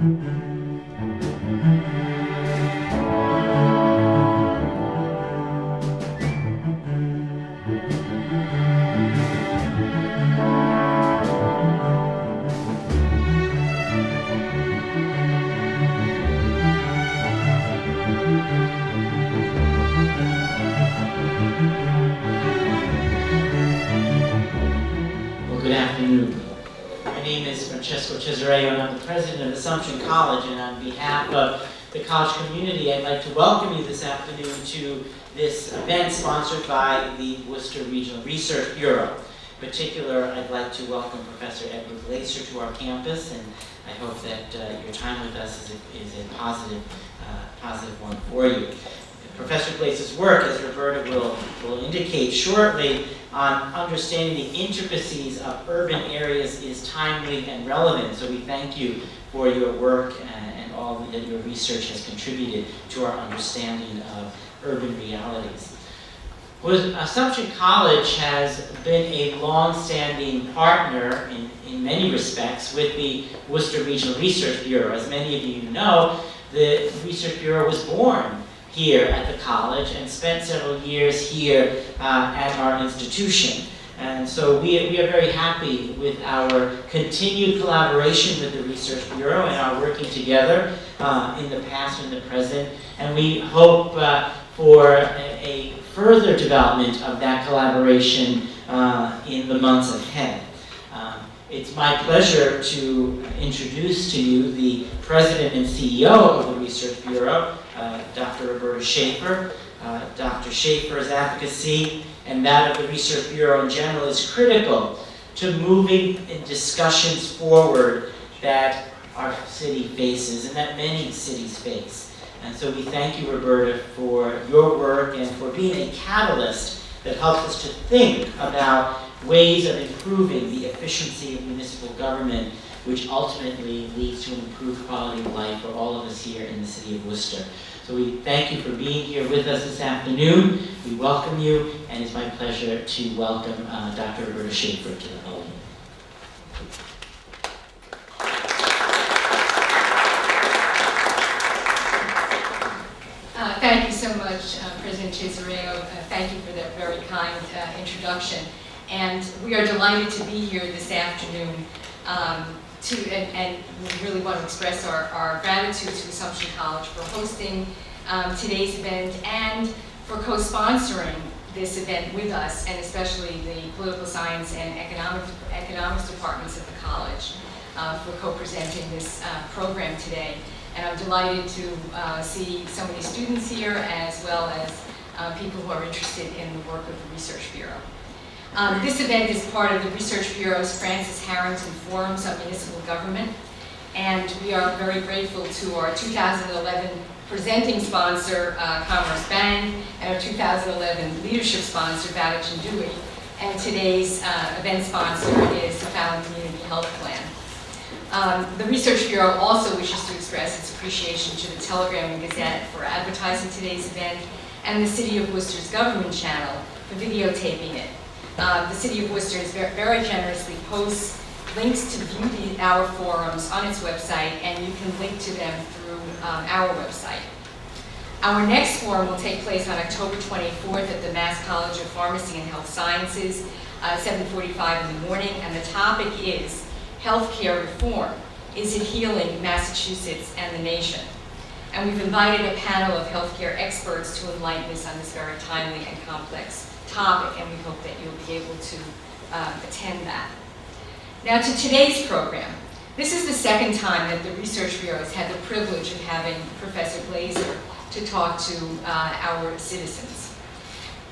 Good afternoon. My name is and I'm the president of Assumption College, and on behalf of the college community, I'd like to welcome you this afternoon to this event sponsored by the Worcester Regional Research Bureau. In particular, I'd like to welcome Professor Edward Glaeser to our campus, and I hope that your time with us is a positive one for you. Professor Glaeser's work, as Roberta will indicate shortly, on understanding the intricacies of urban areas is timely and relevant. So we thank you for your work and all that your research has contributed to our understanding of urban realities. Assumption College has been a long-standing partner in many respects with the Worcester Regional Research Bureau. As many of you know, the Research Bureau was born here at the college and spent several years here at our institution. And so we are very happy with our continued collaboration with the Research Bureau and our working together in the past and the present. And we hope for a further development of that collaboration in the months ahead. It's my pleasure to introduce to you the President and CEO of the Research Bureau, Dr. Roberta Schaefer. Dr. Schaefer's advocacy and that of the Research Bureau in general is critical to moving discussions forward that our city faces and that many cities face. And so we thank you, Roberta, for your work and for being a catalyst that helps us to think about ways of improving the efficiency of municipal government, which ultimately leads to an improved quality of life for all of us here in the city of Worcester. So we thank you for being here with us this afternoon. We welcome you, and it's my pleasure to welcome Dr. Roberta Schaefer to the podium. Thank you so much, President Cesareo. Thank you for that very kind introduction. And we are delighted to be here this afternoon and we really want to express our gratitude to Assumption College for hosting today's event and for co-sponsoring this event with us, and especially the political science and economics departments of the college for co-presenting this program today. And I'm delighted to see so many students here, as well as people who are interested in the work of the Research Bureau. This event is part of the Research Bureau's Francis Harrington Forums on Municipal Government, and we are very grateful to our 2011 presenting sponsor, Commerce Bank, and our 2011 leadership sponsor, Bowditch and Dewey, and today's event sponsor is the Fallon Community Health Plan. The Research Bureau also wishes to express its appreciation to the Telegram and Gazette for advertising today's event, and the City of Worcester's government channel for videotaping it. The City of Worcester very generously posts links to view our forums on its website, and you can link to them through our website. Our next forum will take place on October 24th at the Mass College of Pharmacy and Health Sciences, 7:45 in the morning, and the topic is healthcare reform. Is it healing Massachusetts and the nation? And we've invited a panel of healthcare experts to enlighten us on this very timely and complex topic, and we hope that you'll be able to attend that. Now to today's program. This is the second time that the Research Bureau has had the privilege of having Professor Glaeser to talk to our citizens.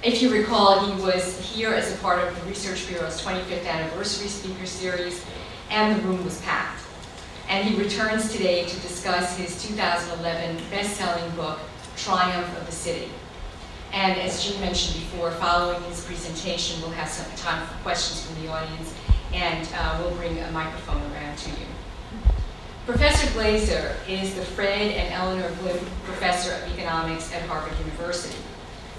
If you recall, he was here as a part of the Research Bureau's 25th anniversary speaker series, and the room was packed. And he returns today to discuss his 2011 best-selling book, Triumph of the City. And as Jean mentioned before, following his presentation, we'll have some time for questions from the audience, and we'll bring a microphone around to you. Professor Glaeser is the Fred and Eleanor Glim Professor of Economics at Harvard University,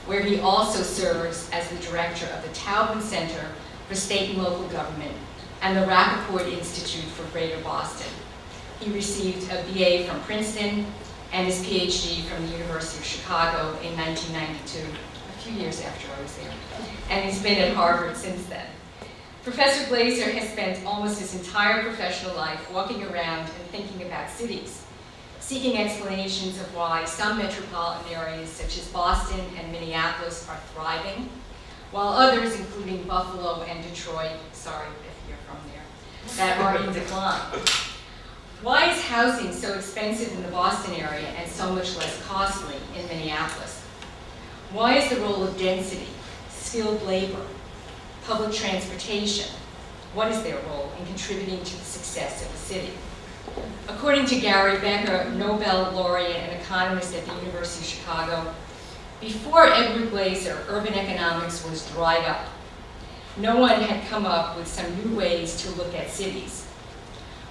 where he also serves as the director of the Taubman Center for State and Local Government and the Rappaport Institute for Greater Boston. He received a BA from Princeton and his PhD from the University of Chicago in 1992, a few years after I was there. And he's been at Harvard since then. Professor Glaeser has spent almost his entire professional life walking around and thinking about cities, seeking explanations of why some metropolitan areas such as Boston and Minneapolis are thriving, while others, including Buffalo and Detroit, sorry if you're from there, that are in decline. Why is housing so expensive in the Boston area and so much less costly in Minneapolis? Why is the role of density, skilled labor, public transportation, what is their role in contributing to the success of a city? According to Gary Becker, Nobel laureate and economist at the University of Chicago, before Edward Glaeser, urban economics was dried up. No one had come up with some new ways to look at cities.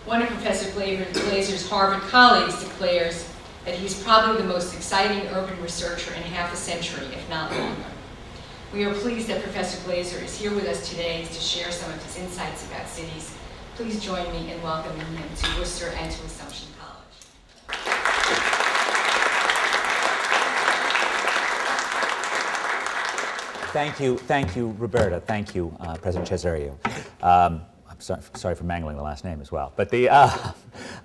One of Professor Glaeser's Harvard colleagues declares that he's probably the most exciting urban researcher in half a century, if not longer. We are pleased that Professor Glaeser is here with us today to share some of his insights about cities. Please join me in welcoming him to Worcester and to Assumption College. Thank you, Roberta. Thank you, President Cesario. I'm sorry for mangling the last name as well. But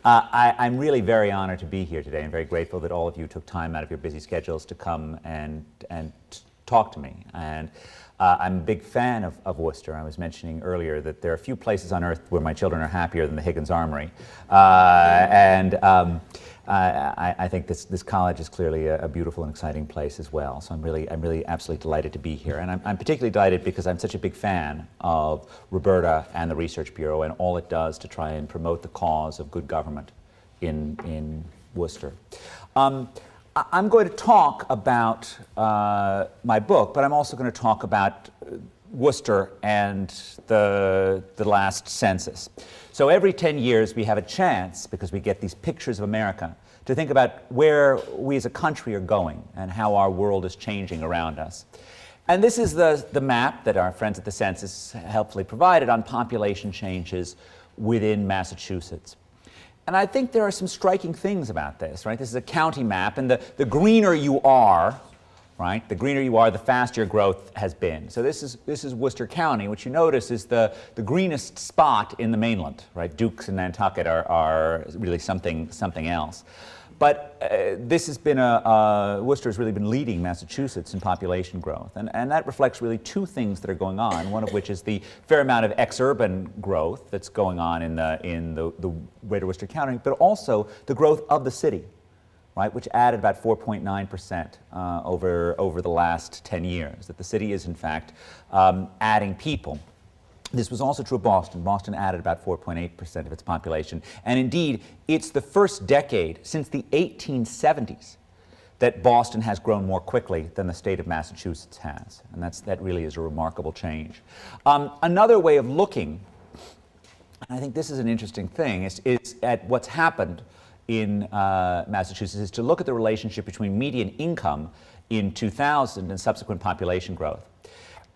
I'm really very honored to be here today and very grateful that all of you took time out of your busy schedules to come and talk to me. And I'm a big fan of Worcester. I was mentioning earlier that there are a few places on earth where my children are happier than the Higgins Armory. I think this college is clearly a beautiful and exciting place as well. So I'm really absolutely delighted to be here. And I'm particularly delighted because I'm such a big fan of Roberta and the Research Bureau and all it does to try and promote the cause of good government in Worcester. I'm going to talk about my book, but I'm also going to talk about Worcester and the last census. So every 10 years we have a chance, because we get these pictures of America, to think about where we as a country are going and how our world is changing around us. And this is the map that our friends at the census helpfully provided on population changes within Massachusetts. And I think there are some striking things about this, right? This is a county map, and the greener you are, right? The greener you are, the faster your growth has been. So this is Worcester County, which you notice is the greenest spot in the mainland, right? Dukes and Nantucket are really something else. But this has been Worcester has really been leading Massachusetts in population growth. And that reflects really two things that are going on, one of which is the fair amount of ex-urban growth that's going on in the greater Worcester County, but also the growth of the city, right, which added about 4.9% over the last 10 years, that the city is in fact adding people. This was also true of Boston. Boston added about 4.8% of its population. And indeed, it's the first decade since the 1870s that Boston has grown more quickly than the state of Massachusetts has. And that really is a remarkable change. Another way of looking, and I think this is an interesting thing, is at what's happened in Massachusetts, is to look at the relationship between median income in 2000 and subsequent population growth.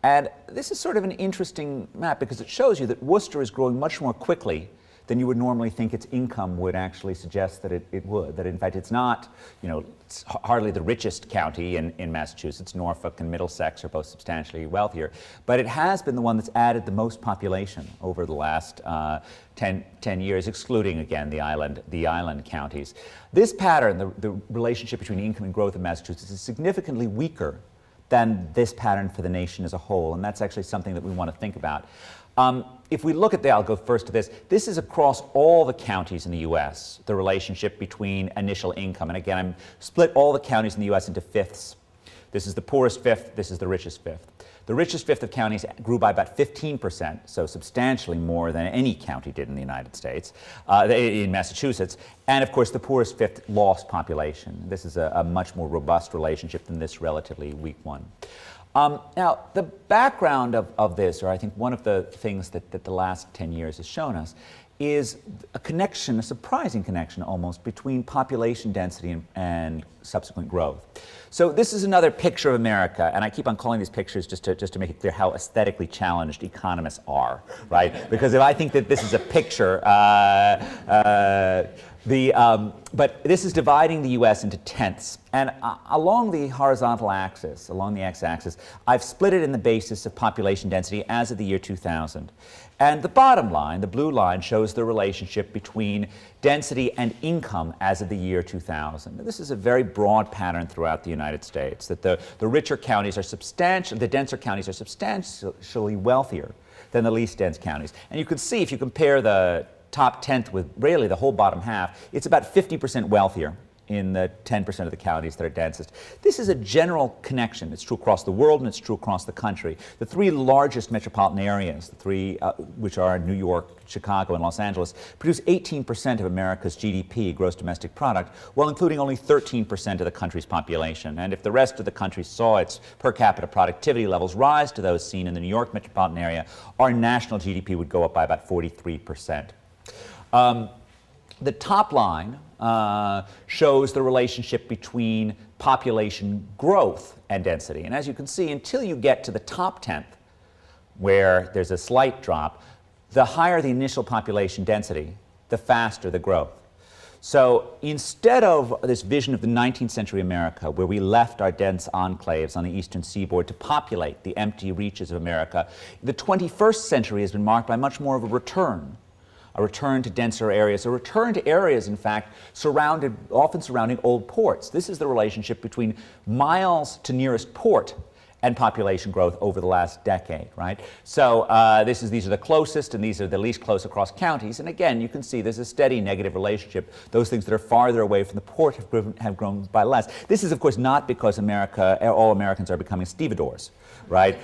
And this is sort of an interesting map because it shows you that Worcester is growing much more quickly than you would normally think its income would actually suggest that it would. That in fact it's not, it's hardly the richest county in Massachusetts. Norfolk and Middlesex are both substantially wealthier. But it has been the one that's added the most population over the last 10 years, excluding, again, the island counties. This pattern, the relationship between income and growth in Massachusetts, is significantly weaker than this pattern for the nation as a whole, and that's actually something that we want to think about. If we look at I'll go first to this. This is across all the counties in the U.S., the relationship between initial income. And again, I'm split all the counties in the U.S. into fifths. This is the poorest fifth, this is the richest fifth. The richest fifth of counties grew by about 15%, so substantially more than any county did in the United States, in Massachusetts. And of course, the poorest fifth lost population. This is a much more robust relationship than this relatively weak one. Now, the background of this, or I think one of the things that the last 10 years has shown us, is a connection, a surprising connection almost, between population density and subsequent growth. So this is another picture of America, and I keep on calling these pictures just to make it clear how aesthetically challenged economists are, right? Because if I think that this is a picture, But this is dividing the U.S. into tenths. And along the horizontal axis, along the x-axis, I've split it in the basis of population density as of the year 2000. And the bottom line, the blue line, shows the relationship between density and income as of the year 2000. This is a very broad pattern throughout the United States, that the richer counties are the denser counties are substantially wealthier than the least dense counties. And you can see, if you compare the top tenth with really the whole bottom half, it's about 50% wealthier in the 10% of the counties that are densest. This is a general connection. It's true across the world and it's true across the country. The three largest metropolitan areas, the three which are New York, Chicago, and Los Angeles, produce 18% of America's GDP, gross domestic product, while including only 13% of the country's population. And if the rest of the country saw its per capita productivity levels rise to those seen in the New York metropolitan area, our national GDP would go up by about 43%. The top line shows the relationship between population growth and density. And as you can see, until you get to the top tenth, where there's a slight drop, the higher the initial population density, the faster the growth. So instead of this vision of the 19th century America, where we left our dense enclaves on the eastern seaboard to populate the empty reaches of America, the 21st century has been marked by much more of a return to denser areas, a return to areas, in fact, often surrounding old ports. This is the relationship between miles to nearest port and population growth over the last decade, right? So these are the closest and these are the least close across counties. And again, you can see there's a steady negative relationship. Those things that are farther away from the port have grown by less. This is, of course, not because all Americans are becoming stevedores, right?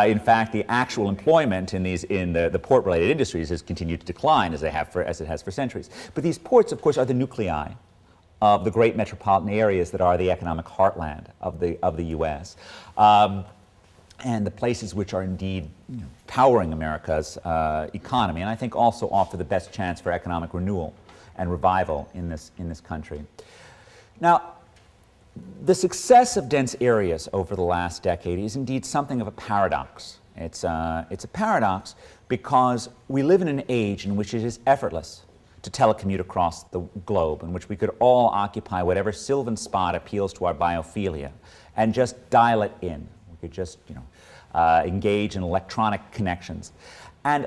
In fact, the actual employment in the port-related industries has continued to decline as it has for centuries. But these ports, of course, are the nuclei of the great metropolitan areas that are the economic heartland of the U.S. And the places which are indeed powering America's economy, and I think also offer the best chance for economic renewal and revival in this country. Now, the success of dense areas over the last decade is indeed something of a paradox. It's a paradox because we live in an age in which it is effortless to telecommute across the globe, in which we could all occupy whatever sylvan spot appeals to our biophilia and just dial it in. We could just engage in electronic connections. And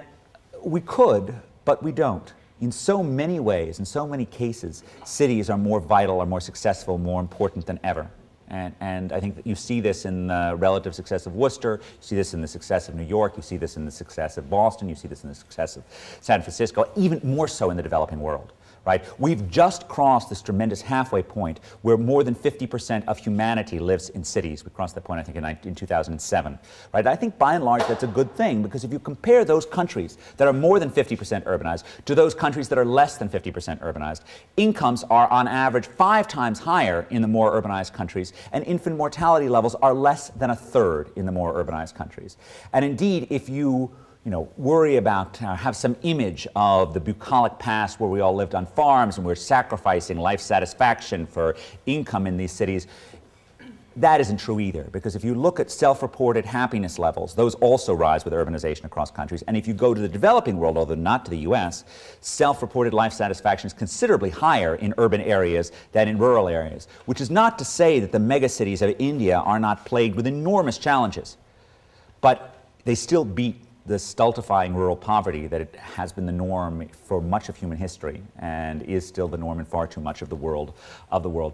we could, but we don't. In so many ways, in so many cases, cities are more vital, are more successful, more important than ever. And I think that you see this in the relative success of Worcester, you see this in the success of New York, you see this in the success of Boston, you see this in the success of San Francisco, even more so in the developing world. Right? We've just crossed this tremendous halfway point where more than 50% of humanity lives in cities. We crossed that point, I think, in 2007. Right? I think by and large that's a good thing, because if you compare those countries that are more than 50% urbanized to those countries that are less than 50% urbanized, incomes are on average 5 times higher in the more urbanized countries, and infant mortality levels are less than a third in the more urbanized countries. And indeed, if you worry about, have some image of the bucolic past where we all lived on farms and we're sacrificing life satisfaction for income in these cities, that isn't true either. Because if you look at self-reported happiness levels, those also rise with urbanization across countries. And if you go to the developing world, although not to the US, self-reported life satisfaction is considerably higher in urban areas than in rural areas, which is not to say that the megacities of India are not plagued with enormous challenges, but they still beat the stultifying rural poverty that it has been the norm for much of human history and is still the norm in far too much of the world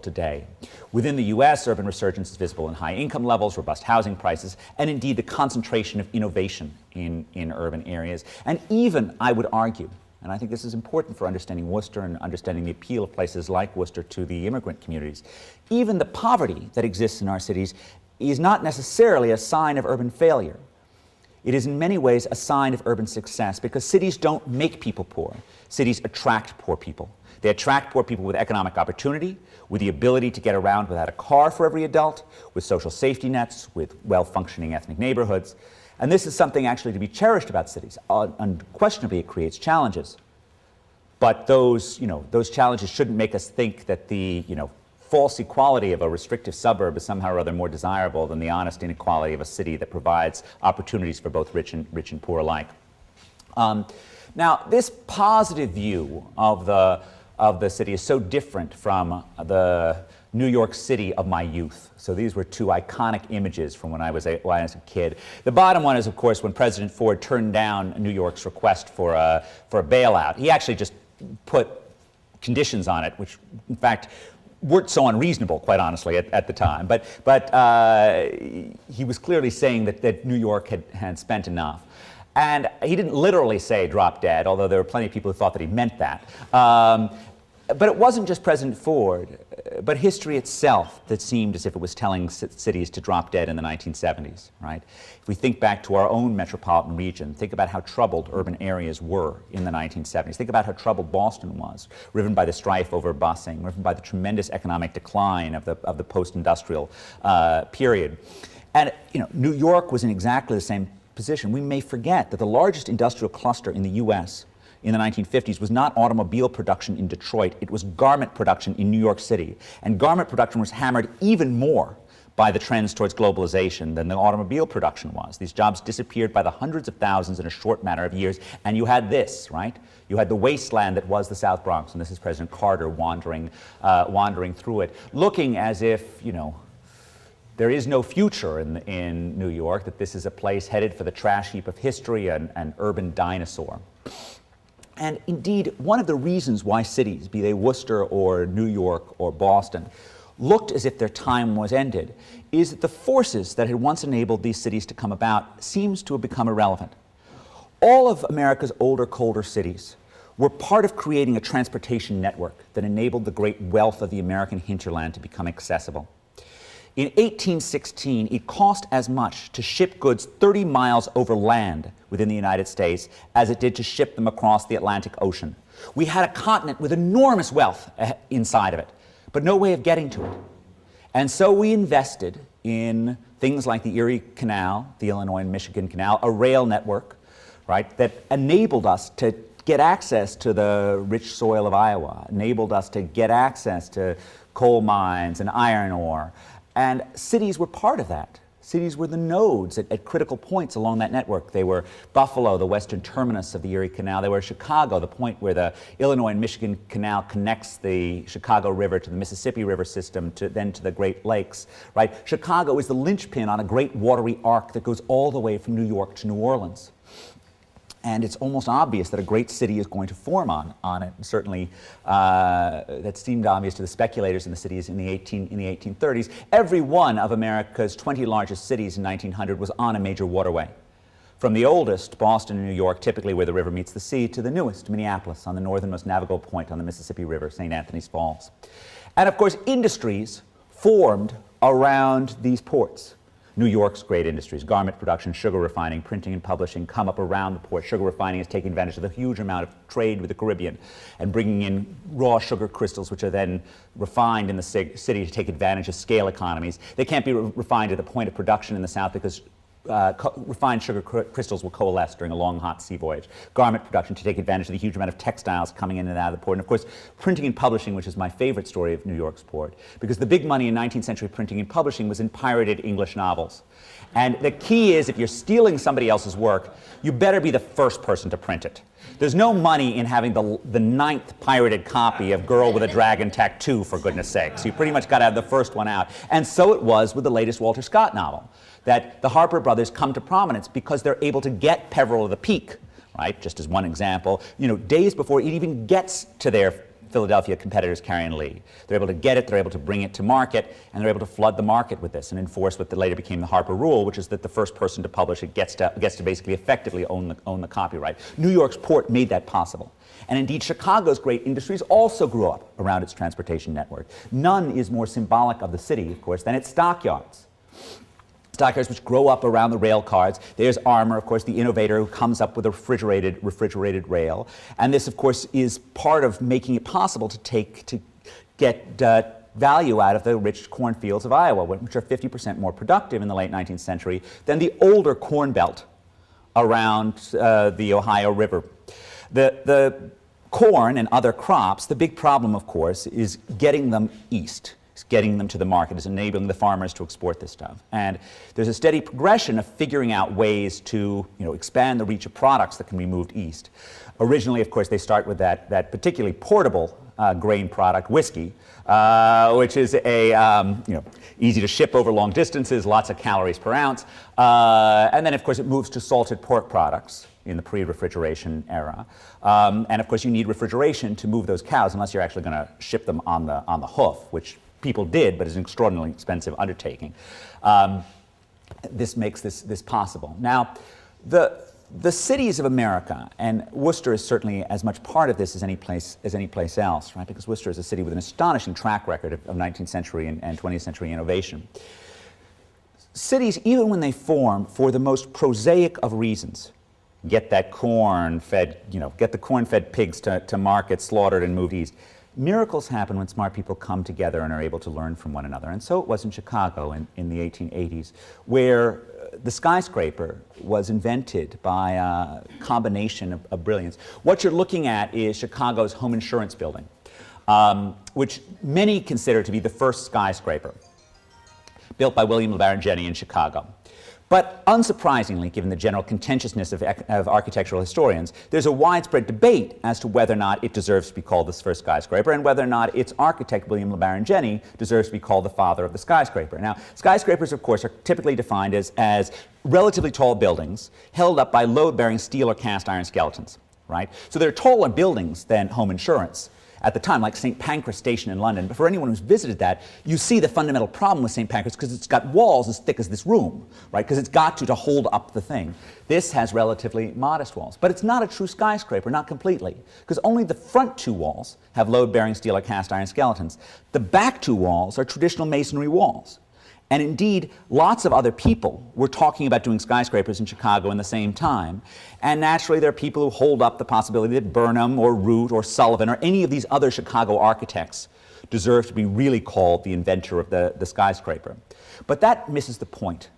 today. Within the US, urban resurgence is visible in high income levels, robust housing prices, and indeed the concentration of innovation in urban areas. And even, I would argue, and I think this is important for understanding Worcester and understanding the appeal of places like Worcester to the immigrant communities, even the poverty that exists in our cities is not necessarily a sign of urban failure. It is in many ways a sign of urban success, because cities don't make people poor. Cities attract poor people. They attract poor people with economic opportunity, with the ability to get around without a car for every adult, with social safety nets, with well-functioning ethnic neighborhoods. And this is something actually to be cherished about cities. Unquestionably, it creates challenges. But those challenges shouldn't make us think that the, false equality of a restrictive suburb is somehow or other more desirable than the honest inequality of a city that provides opportunities for both rich and poor alike. Now, this positive view of the of the city is so different from the New York City of my youth. So these were two iconic images from when I was a kid. The bottom one is, of course, when President Ford turned down New York's request for a bailout. He actually just put conditions on it, which, in fact, weren't so unreasonable, quite honestly, at the time. But he was clearly saying that New York had spent enough. And he didn't literally say drop dead, although there were plenty of people who thought that he meant that. But it wasn't just President Ford, but history itself that seemed as if it was telling cities to drop dead in the 1970s, right? If we think back to our own metropolitan region, think about how troubled urban areas were in the 1970s. Think about how troubled Boston was, riven by the strife over busing, riven by the tremendous economic decline of the post-industrial period. And New York was in exactly the same position. We may forget that the largest industrial cluster in the U.S. in the 1950s was not automobile production in Detroit, it was garment production in New York City. And garment production was hammered even more by the trends towards globalization than the automobile production was. These jobs disappeared by the hundreds of thousands in a short matter of years, and you had this, right? You had the wasteland that was the South Bronx, and this is President Carter wandering through it, looking as if, there is no future in New York, that this is a place headed for the trash heap of history, an urban dinosaur. And indeed, one of the reasons why cities, be they Worcester or New York or Boston, looked as if their time was ended, is that the forces that had once enabled these cities to come about seems to have become irrelevant. All of America's older, colder cities were part of creating a transportation network that enabled the great wealth of the American hinterland to become accessible. In 1816, it cost as much to ship goods 30 miles over land within the United States as it did to ship them across the Atlantic Ocean. We had a continent with enormous wealth inside of it, but no way of getting to it. And so we invested in things like the Erie Canal, the Illinois and Michigan Canal, a rail network, right, that enabled us to get access to the rich soil of Iowa, enabled us to get access to coal mines and iron ore. And cities were part of that. Cities were the nodes at critical points along that network. They were Buffalo, the western terminus of the Erie Canal. They were Chicago, the point where the Illinois and Michigan Canal connects the Chicago River to the Mississippi River system, then to the Great Lakes, right? Chicago is the linchpin on a great watery arc that goes all the way from New York to New Orleans. And it's almost obvious that a great city is going to form on it. And certainly, that seemed obvious to the speculators in the cities in the 1830s. Every one of America's 20 largest cities in 1900 was on a major waterway. From the oldest, Boston and New York, typically where the river meets the sea, to the newest, Minneapolis, on the northernmost navigable point on the Mississippi River, St. Anthony's Falls. And of course, industries formed around these ports. New York's great industries, garment production, sugar refining, printing and publishing, come up around the port. Sugar refining is taking advantage of the huge amount of trade with the Caribbean and bringing in raw sugar crystals, which are then refined in the city to take advantage of scale economies. They can't be refined at the point of production in the South because refined sugar crystals will coalesce during a long, hot sea voyage. Garment production to take advantage of the huge amount of textiles coming in and out of the port. And of course, printing and publishing, which is my favorite story of New York's port, because the big money in 19th century printing and publishing was in pirated English novels. And the key is, if you're stealing somebody else's work, you better be the first person to print it. There's no money in having the 9th pirated copy of Girl with a Dragon Tattoo, for goodness sakes. You pretty much got to have the first one out. And so it was with the latest Walter Scott novel, that the Harper brothers come to prominence because they're able to get Peveril of the Peak, right? Just as one example, days before it even gets to their Philadelphia competitors, Carey and Lee. They're able to get it, they're able to bring it to market, and they're able to flood the market with this and enforce what later became the Harper Rule, which is that the first person to publish it gets to basically effectively own the copyright. New York's port made that possible. And indeed, Chicago's great industries also grew up around its transportation network. None is more symbolic of the city, of course, than its stockyards. Stockyards which grow up around the rail cars. There's Armour, of course, the innovator who comes up with a refrigerated rail. And this, of course, is part of making it possible to get value out of the rich cornfields of Iowa, which are 50% more productive in the late 19th century than the older corn belt around the Ohio River. The corn and other crops, the big problem, of course, is getting them east. It's getting them to the market, it's enabling the farmers to export this stuff. And there's a steady progression of figuring out ways to expand the reach of products that can be moved east. Originally, of course, they start with that particularly portable grain product, whiskey, which is easy to ship over long distances, lots of calories per ounce. And then, of course, it moves to salted pork products in the pre-refrigeration era. And of course, you need refrigeration to move those cows unless you're actually going to ship them on the hoof, which people did, but it's an extraordinarily expensive undertaking. This makes this possible. Now, the cities of America, and Worcester is certainly as much part of this as any place else, right? Because Worcester is a city with an astonishing track record of 19th century and 20th century innovation. Cities, even when they form for the most prosaic of reasons, get the corn-fed pigs to market, slaughtered and moved east. Miracles happen when smart people come together and are able to learn from one another. And so it was in Chicago in the 1880s, where the skyscraper was invented by a combination of brilliance. What you're looking at is Chicago's home insurance building, which many consider to be the first skyscraper, built by William LeBaron Jenney in Chicago. But unsurprisingly, given the general contentiousness of architectural historians, there's a widespread debate as to whether or not it deserves to be called the first skyscraper and whether or not its architect, William LeBaron Jenney, deserves to be called the father of the skyscraper. Now, skyscrapers, of course, are typically defined as relatively tall buildings held up by load-bearing steel or cast iron skeletons, right? So they're taller buildings than home insurance at the time, like St. Pancras Station in London. But for anyone who's visited that, you see the fundamental problem with St. Pancras because it's got walls as thick as this room, right? Because it's got to hold up the thing. This has relatively modest walls. But it's not a true skyscraper, not completely, because only the front two walls have load-bearing steel or cast iron skeletons. The back two walls are traditional masonry walls. And indeed, lots of other people were talking about doing skyscrapers in Chicago in the same time. And naturally, there are people who hold up the possibility that Burnham or Root or Sullivan or any of these other Chicago architects deserve to be really called the inventor of the skyscraper. But that misses the point.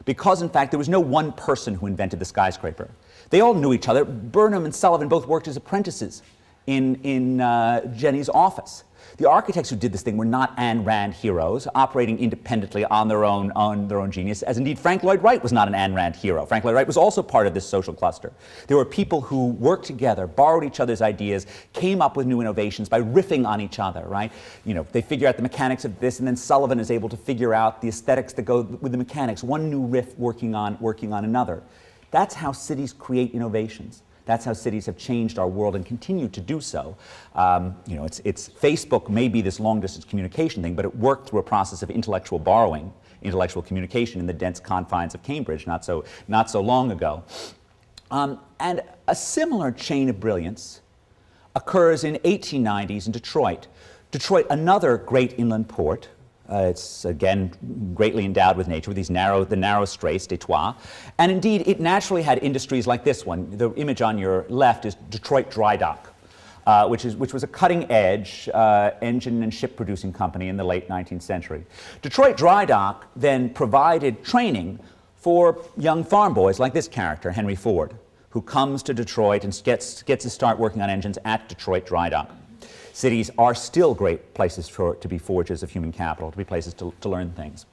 Because, in fact, there was no one person who invented the skyscraper. They all knew each other. Burnham and Sullivan both worked as apprentices in Jenney's office. The architects who did this thing were not Ayn Rand heroes, operating independently on their own genius, as indeed Frank Lloyd Wright was not an Ayn Rand hero. Frank Lloyd Wright was also part of this social cluster. There were people who worked together, borrowed each other's ideas, came up with new innovations by riffing on each other, right? They figure out the mechanics of this, and then Sullivan is able to figure out the aesthetics that go with the mechanics, one new riff working on another. That's how cities create innovations. That's how cities have changed our world and continue to do so. It's Facebook may be this long-distance communication thing, but it worked through a process of intellectual borrowing, intellectual communication in the dense confines of Cambridge not so long ago. And a similar chain of brilliance occurs in 1890s in Detroit. Detroit, another great inland port. It's, again, greatly endowed with nature, with the narrow straits, Detroit. And indeed, it naturally had industries like this one. The image on your left is Detroit Dry Dock, which was a cutting-edge engine and ship-producing company in the late 19th century. Detroit Dry Dock then provided training for young farm boys like this character, Henry Ford, who comes to Detroit and gets to start working on engines at Detroit Dry Dock. Cities are still great places to be forges of human capital, to be places to learn things.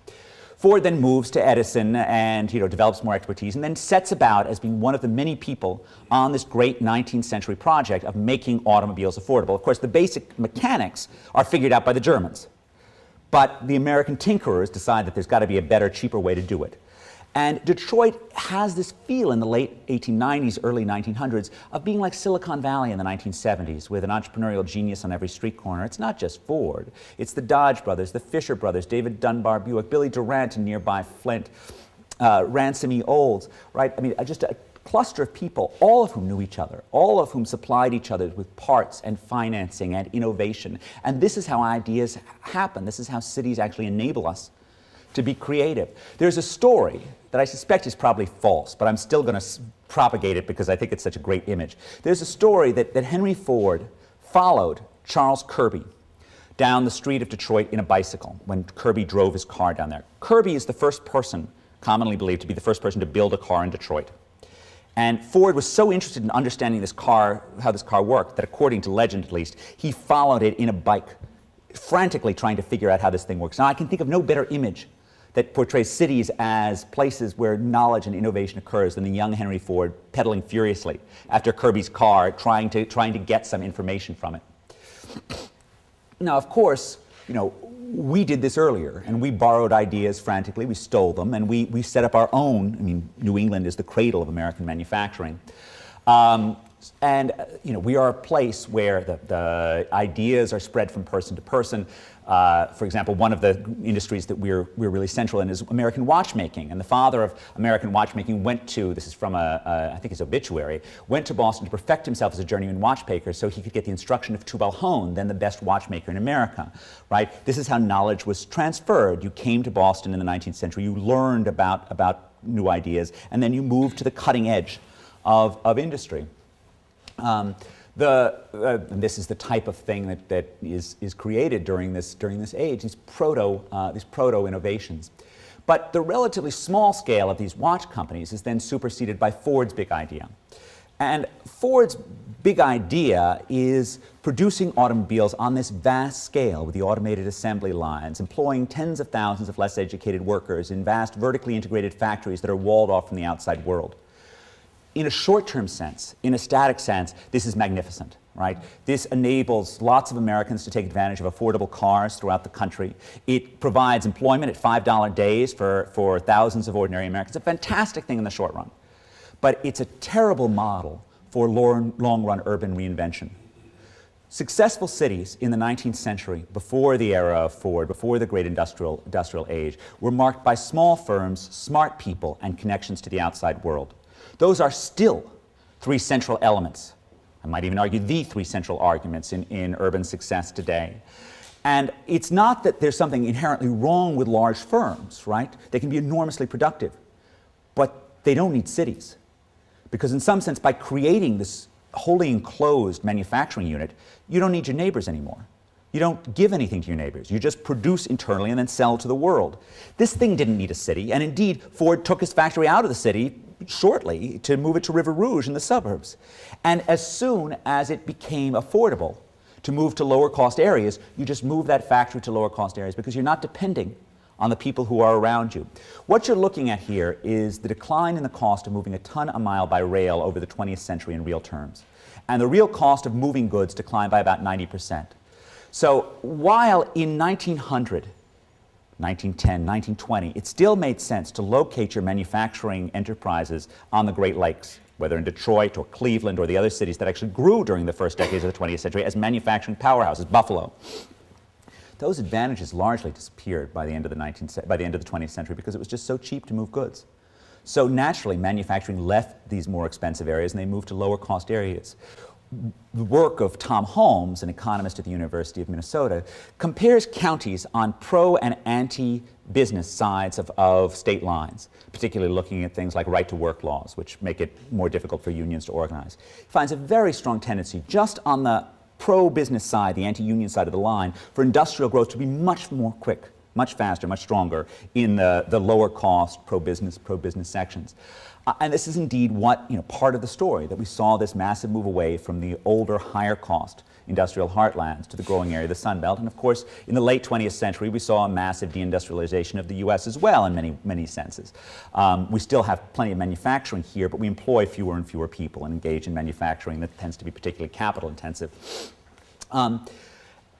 Ford then moves to Edison and develops more expertise and then sets about as being one of the many people on this great 19th century project of making automobiles affordable. Of course, the basic mechanics are figured out by the Germans, but the American tinkerers decide that there's got to be a better, cheaper way to do it. And Detroit has this feel in the late 1890s, early 1900s of being like Silicon Valley in the 1970s with an entrepreneurial genius on every street corner. It's not just Ford. It's the Dodge brothers, the Fisher brothers, David Dunbar Buick, Billy Durant in nearby Flint, Ransom E. Olds, right? I mean, just a cluster of people, all of whom knew each other, all of whom supplied each other with parts and financing and innovation. And this is how ideas happen. This is how cities actually enable us to be creative. There's a story that I suspect is probably false, but I'm still going to propagate it because I think it's such a great image. There's a story that Henry Ford followed Charles Kirby down the street of Detroit in a bicycle when Kirby drove his car down there. Kirby is the first person, commonly believed to be the first person to build a car in Detroit. And Ford was so interested in understanding this car, how this car worked, that according to legend at least, he followed it in a bike frantically trying to figure out how this thing works. Now, I can think of no better image that portrays cities as places where knowledge and innovation occurs than the young Henry Ford pedaling furiously after Kirby's car, trying to get some information from it. Now, of course, we did this earlier, and we borrowed ideas frantically, we stole them, and we set up our own. I mean, New England is the cradle of American manufacturing. We are a place where the ideas are spread from person to person. For example, one of the industries that we're really central in is American watchmaking. And the father of American watchmaking went to, this is from I think his obituary, went to Boston to perfect himself as a journeyman watchmaker so he could get the instruction of Tubal Hone, then the best watchmaker in America, right? This is how knowledge was transferred. You came to Boston in the 19th century, you learned about new ideas, and then you moved to the cutting edge of industry. This is the type of thing that is created during this age, these proto innovations. But the relatively small scale of these watch companies is then superseded by Ford's big idea. And Ford's big idea is producing automobiles on this vast scale with the automated assembly lines, employing tens of thousands of less educated workers in vast vertically integrated factories that are walled off from the outside world. In a short-term sense, in a static sense, this is magnificent, right? This enables lots of Americans to take advantage of affordable cars throughout the country. It provides employment at $5 days for thousands of ordinary Americans. It's a fantastic thing in the short run. But it's a terrible model for long-run urban reinvention. Successful cities in the 19th century, before the era of Ford, before the great industrial age, were marked by small firms, smart people, and connections to the outside world. Those are still three central elements. I might even argue the three central arguments in urban success today. And it's not that there's something inherently wrong with large firms, right? They can be enormously productive, but they don't need cities. Because in some sense, by creating this wholly enclosed manufacturing unit, you don't need your neighbors anymore. You don't give anything to your neighbors. You just produce internally and then sell to the world. This thing didn't need a city, and indeed, Ford took his factory out of the city shortly to move it to River Rouge in the suburbs. And as soon as it became affordable to move to lower cost areas, you just move that factory to lower cost areas because you're not depending on the people who are around you. What you're looking at here is the decline in the cost of moving a ton a mile by rail over the 20th century in real terms. And the real cost of moving goods declined by about 90%. So while in 1900, 1910, 1920, it still made sense to locate your manufacturing enterprises on the Great Lakes, whether in Detroit or Cleveland or the other cities that actually grew during the first decades of the 20th century as manufacturing powerhouses, Buffalo. Those advantages largely disappeared by the end of the 20th century because it was just so cheap to move goods. So naturally, manufacturing left these more expensive areas and they moved to lower cost areas. The work of Tom Holmes, an economist at the University of Minnesota, compares counties on pro and anti-business sides of state lines, particularly looking at things like right-to-work laws, which make it more difficult for unions to organize. He finds a very strong tendency just on the pro-business side, the anti-union side of the line, for industrial growth to be much more quick, much faster, much stronger in the lower-cost pro-business sections. And this is indeed part of the story, that we saw this massive move away from the older, higher-cost industrial heartlands to the growing area of the Sun Belt. And of course, in the late 20th century, we saw a massive deindustrialization of the U.S. as well in many, many senses. We still have plenty of manufacturing here, but we employ fewer and fewer people and engage in manufacturing that tends to be particularly capital-intensive.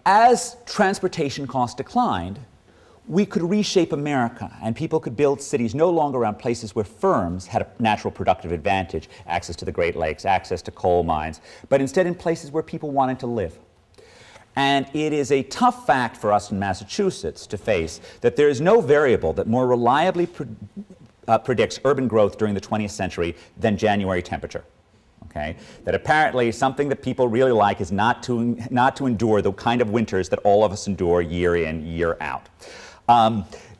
As transportation costs declined, we could reshape America, and people could build cities no longer around places where firms had a natural productive advantage, access to the Great Lakes, access to coal mines, but instead in places where people wanted to live. And it is a tough fact for us in Massachusetts to face that there is no variable that more reliably predicts urban growth during the 20th century than January temperature. Okay? That apparently something that people really like is not to endure the kind of winters that all of us endure year in, year out.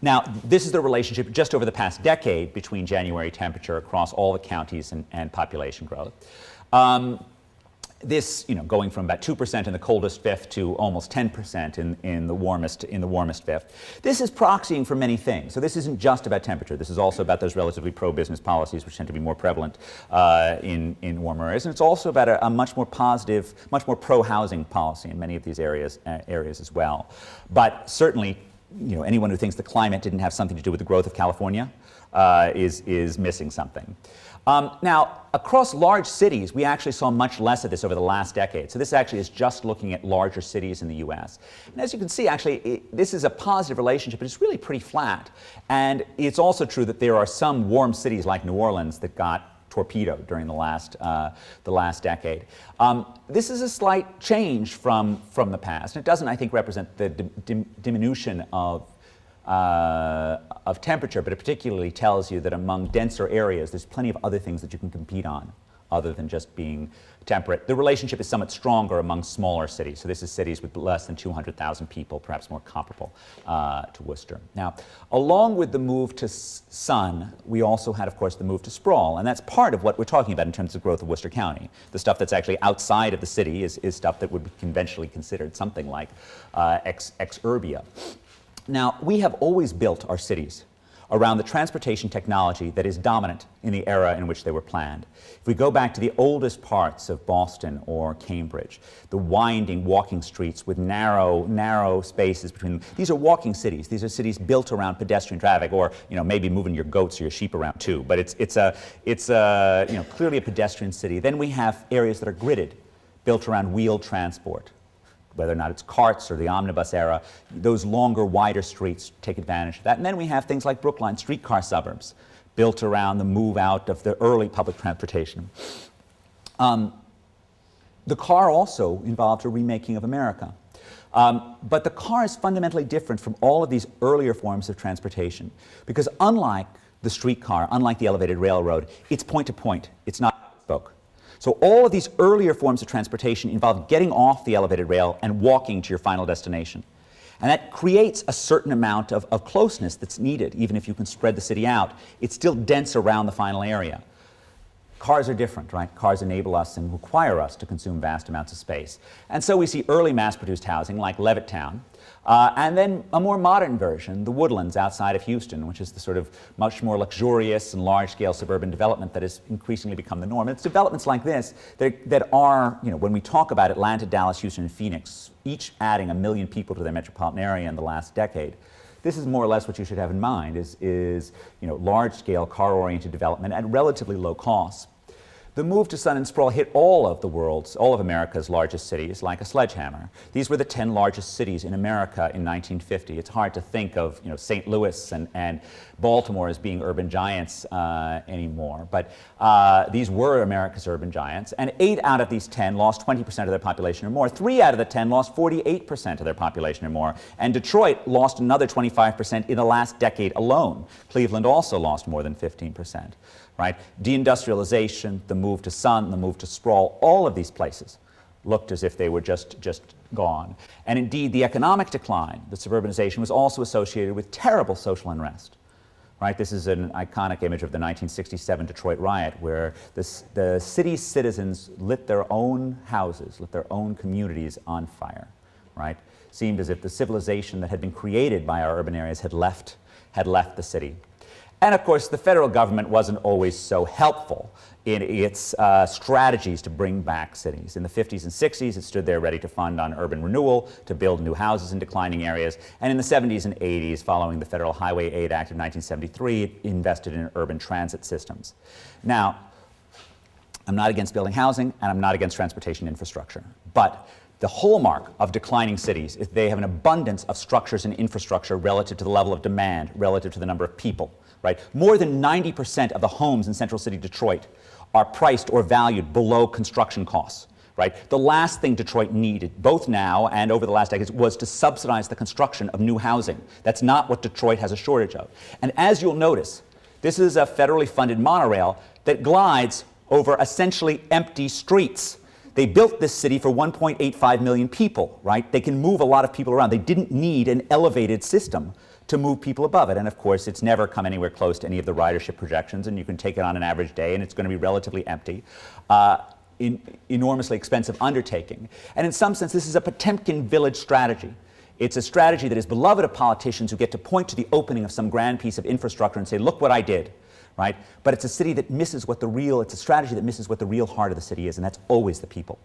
Now, this is the relationship just over the past decade between January temperature across all the counties and population growth. this, going from about 2% in the coldest fifth to almost 10% in the warmest fifth. This is proxying for many things. So this isn't just about temperature. This is also about those relatively pro-business policies, which tend to be more prevalent in warmer areas. And it's also about a much more positive, much more pro-housing policy in many of these areas as well. But certainly, anyone who thinks the climate didn't have something to do with the growth of California is missing something. Now, across large cities, we actually saw much less of this over the last decade. So this actually is just looking at larger cities in the US. And as you can see, actually, this is a positive relationship, but it's really pretty flat. And it's also true that there are some warm cities like New Orleans that got torpedoed during the last decade. This is a slight change from the past. And it doesn't, I think, represent the diminution of temperature, but it particularly tells you that among denser areas, there's plenty of other things that you can compete on other than just being temperate. The relationship is somewhat stronger among smaller cities. So this is cities with less than 200,000 people, perhaps more comparable to Worcester. Now, along with the move to sun, we also had, of course, the move to sprawl. And that's part of what we're talking about in terms of growth of Worcester County. The stuff that's actually outside of the city is stuff that would be conventionally considered something like exurbia. Now, we have always built our cities around the transportation technology that is dominant in the era in which they were planned. If we go back to the oldest parts of Boston or Cambridge, the winding walking streets with narrow spaces between them, these are walking cities. These are cities built around pedestrian traffic, or maybe moving your goats or your sheep around too. But it's clearly a pedestrian city. Then we have areas that are gridded, built around wheeled transport. Whether or not it's carts or the omnibus era, those longer, wider streets take advantage of that. And then we have things like Brookline streetcar suburbs, built around the move out of the early public transportation. The car also involved a remaking of America. But the car is fundamentally different from all of these earlier forms of transportation, because unlike the streetcar, unlike the elevated railroad, it's point to point. It's not spoke. So all of these earlier forms of transportation involve getting off the elevated rail and walking to your final destination. And that creates a certain amount of closeness that's needed. Even if you can spread the city out, it's still dense around the final area. Cars are different, right? Cars enable us and require us to consume vast amounts of space. And so we see early mass-produced housing like Levittown, and then a more modern version, the Woodlands outside of Houston, which is the sort of much more luxurious and large-scale suburban development that has increasingly become the norm. And it's developments like this that are, when we talk about Atlanta, Dallas, Houston, and Phoenix, each adding 1 million people to their metropolitan area in the last decade. This is more or less what you should have in mind, is large-scale, car-oriented development at relatively low costs. The move to sun and sprawl hit all of America's largest cities like a sledgehammer. These were the 10 largest cities in America in 1950. It's hard to think of St. Louis and Baltimore as being urban giants anymore, but these were America's urban giants. And 8 out of these 10 lost 20% of their population or more. 3 out of the 10 lost 48% of their population or more. And Detroit lost another 25% in the last decade alone. Cleveland also lost more than 15%. Right? Deindustrialization, the move to sun, the move to sprawl, all of these places looked as if they were just gone. And indeed, the economic decline, the suburbanization, was also associated with terrible social unrest. Right? This is an iconic image of the 1967 Detroit Riot, where the city's citizens lit their own houses, lit their own communities on fire. Right? Seemed as if the civilization that had been created by our urban areas had left the city. And of course, the federal government wasn't always so helpful in its strategies to bring back cities. In the 50s and 60s, it stood there ready to fund on urban renewal, to build new houses in declining areas. And in the 70s and 80s, following the Federal Highway Aid Act of 1973, it invested in urban transit systems. Now, I'm not against building housing, and I'm not against transportation infrastructure. But the hallmark of declining cities is they have an abundance of structures and infrastructure relative to the level of demand, relative to the number of people. Right? More than 90% of the homes in Central City Detroit are priced or valued below construction costs. Right? The last thing Detroit needed, both now and over the last decades, was to subsidize the construction of new housing. That's not what Detroit has a shortage of. And as you'll notice, this is a federally funded monorail that glides over essentially empty streets. They built this city for 1.85 million people, right? They can move a lot of people around. They didn't need an elevated system to move people above it. And of course, it's never come anywhere close to any of the ridership projections, and you can take it on an average day, and it's going to be relatively empty. enormously expensive undertaking. And in some sense, this is a Potemkin village strategy. It's a strategy that is beloved of politicians who get to point to the opening of some grand piece of infrastructure and say, look what I did, right? But it's a city that misses what it's a strategy that misses what the real heart of the city is, and that's always the people,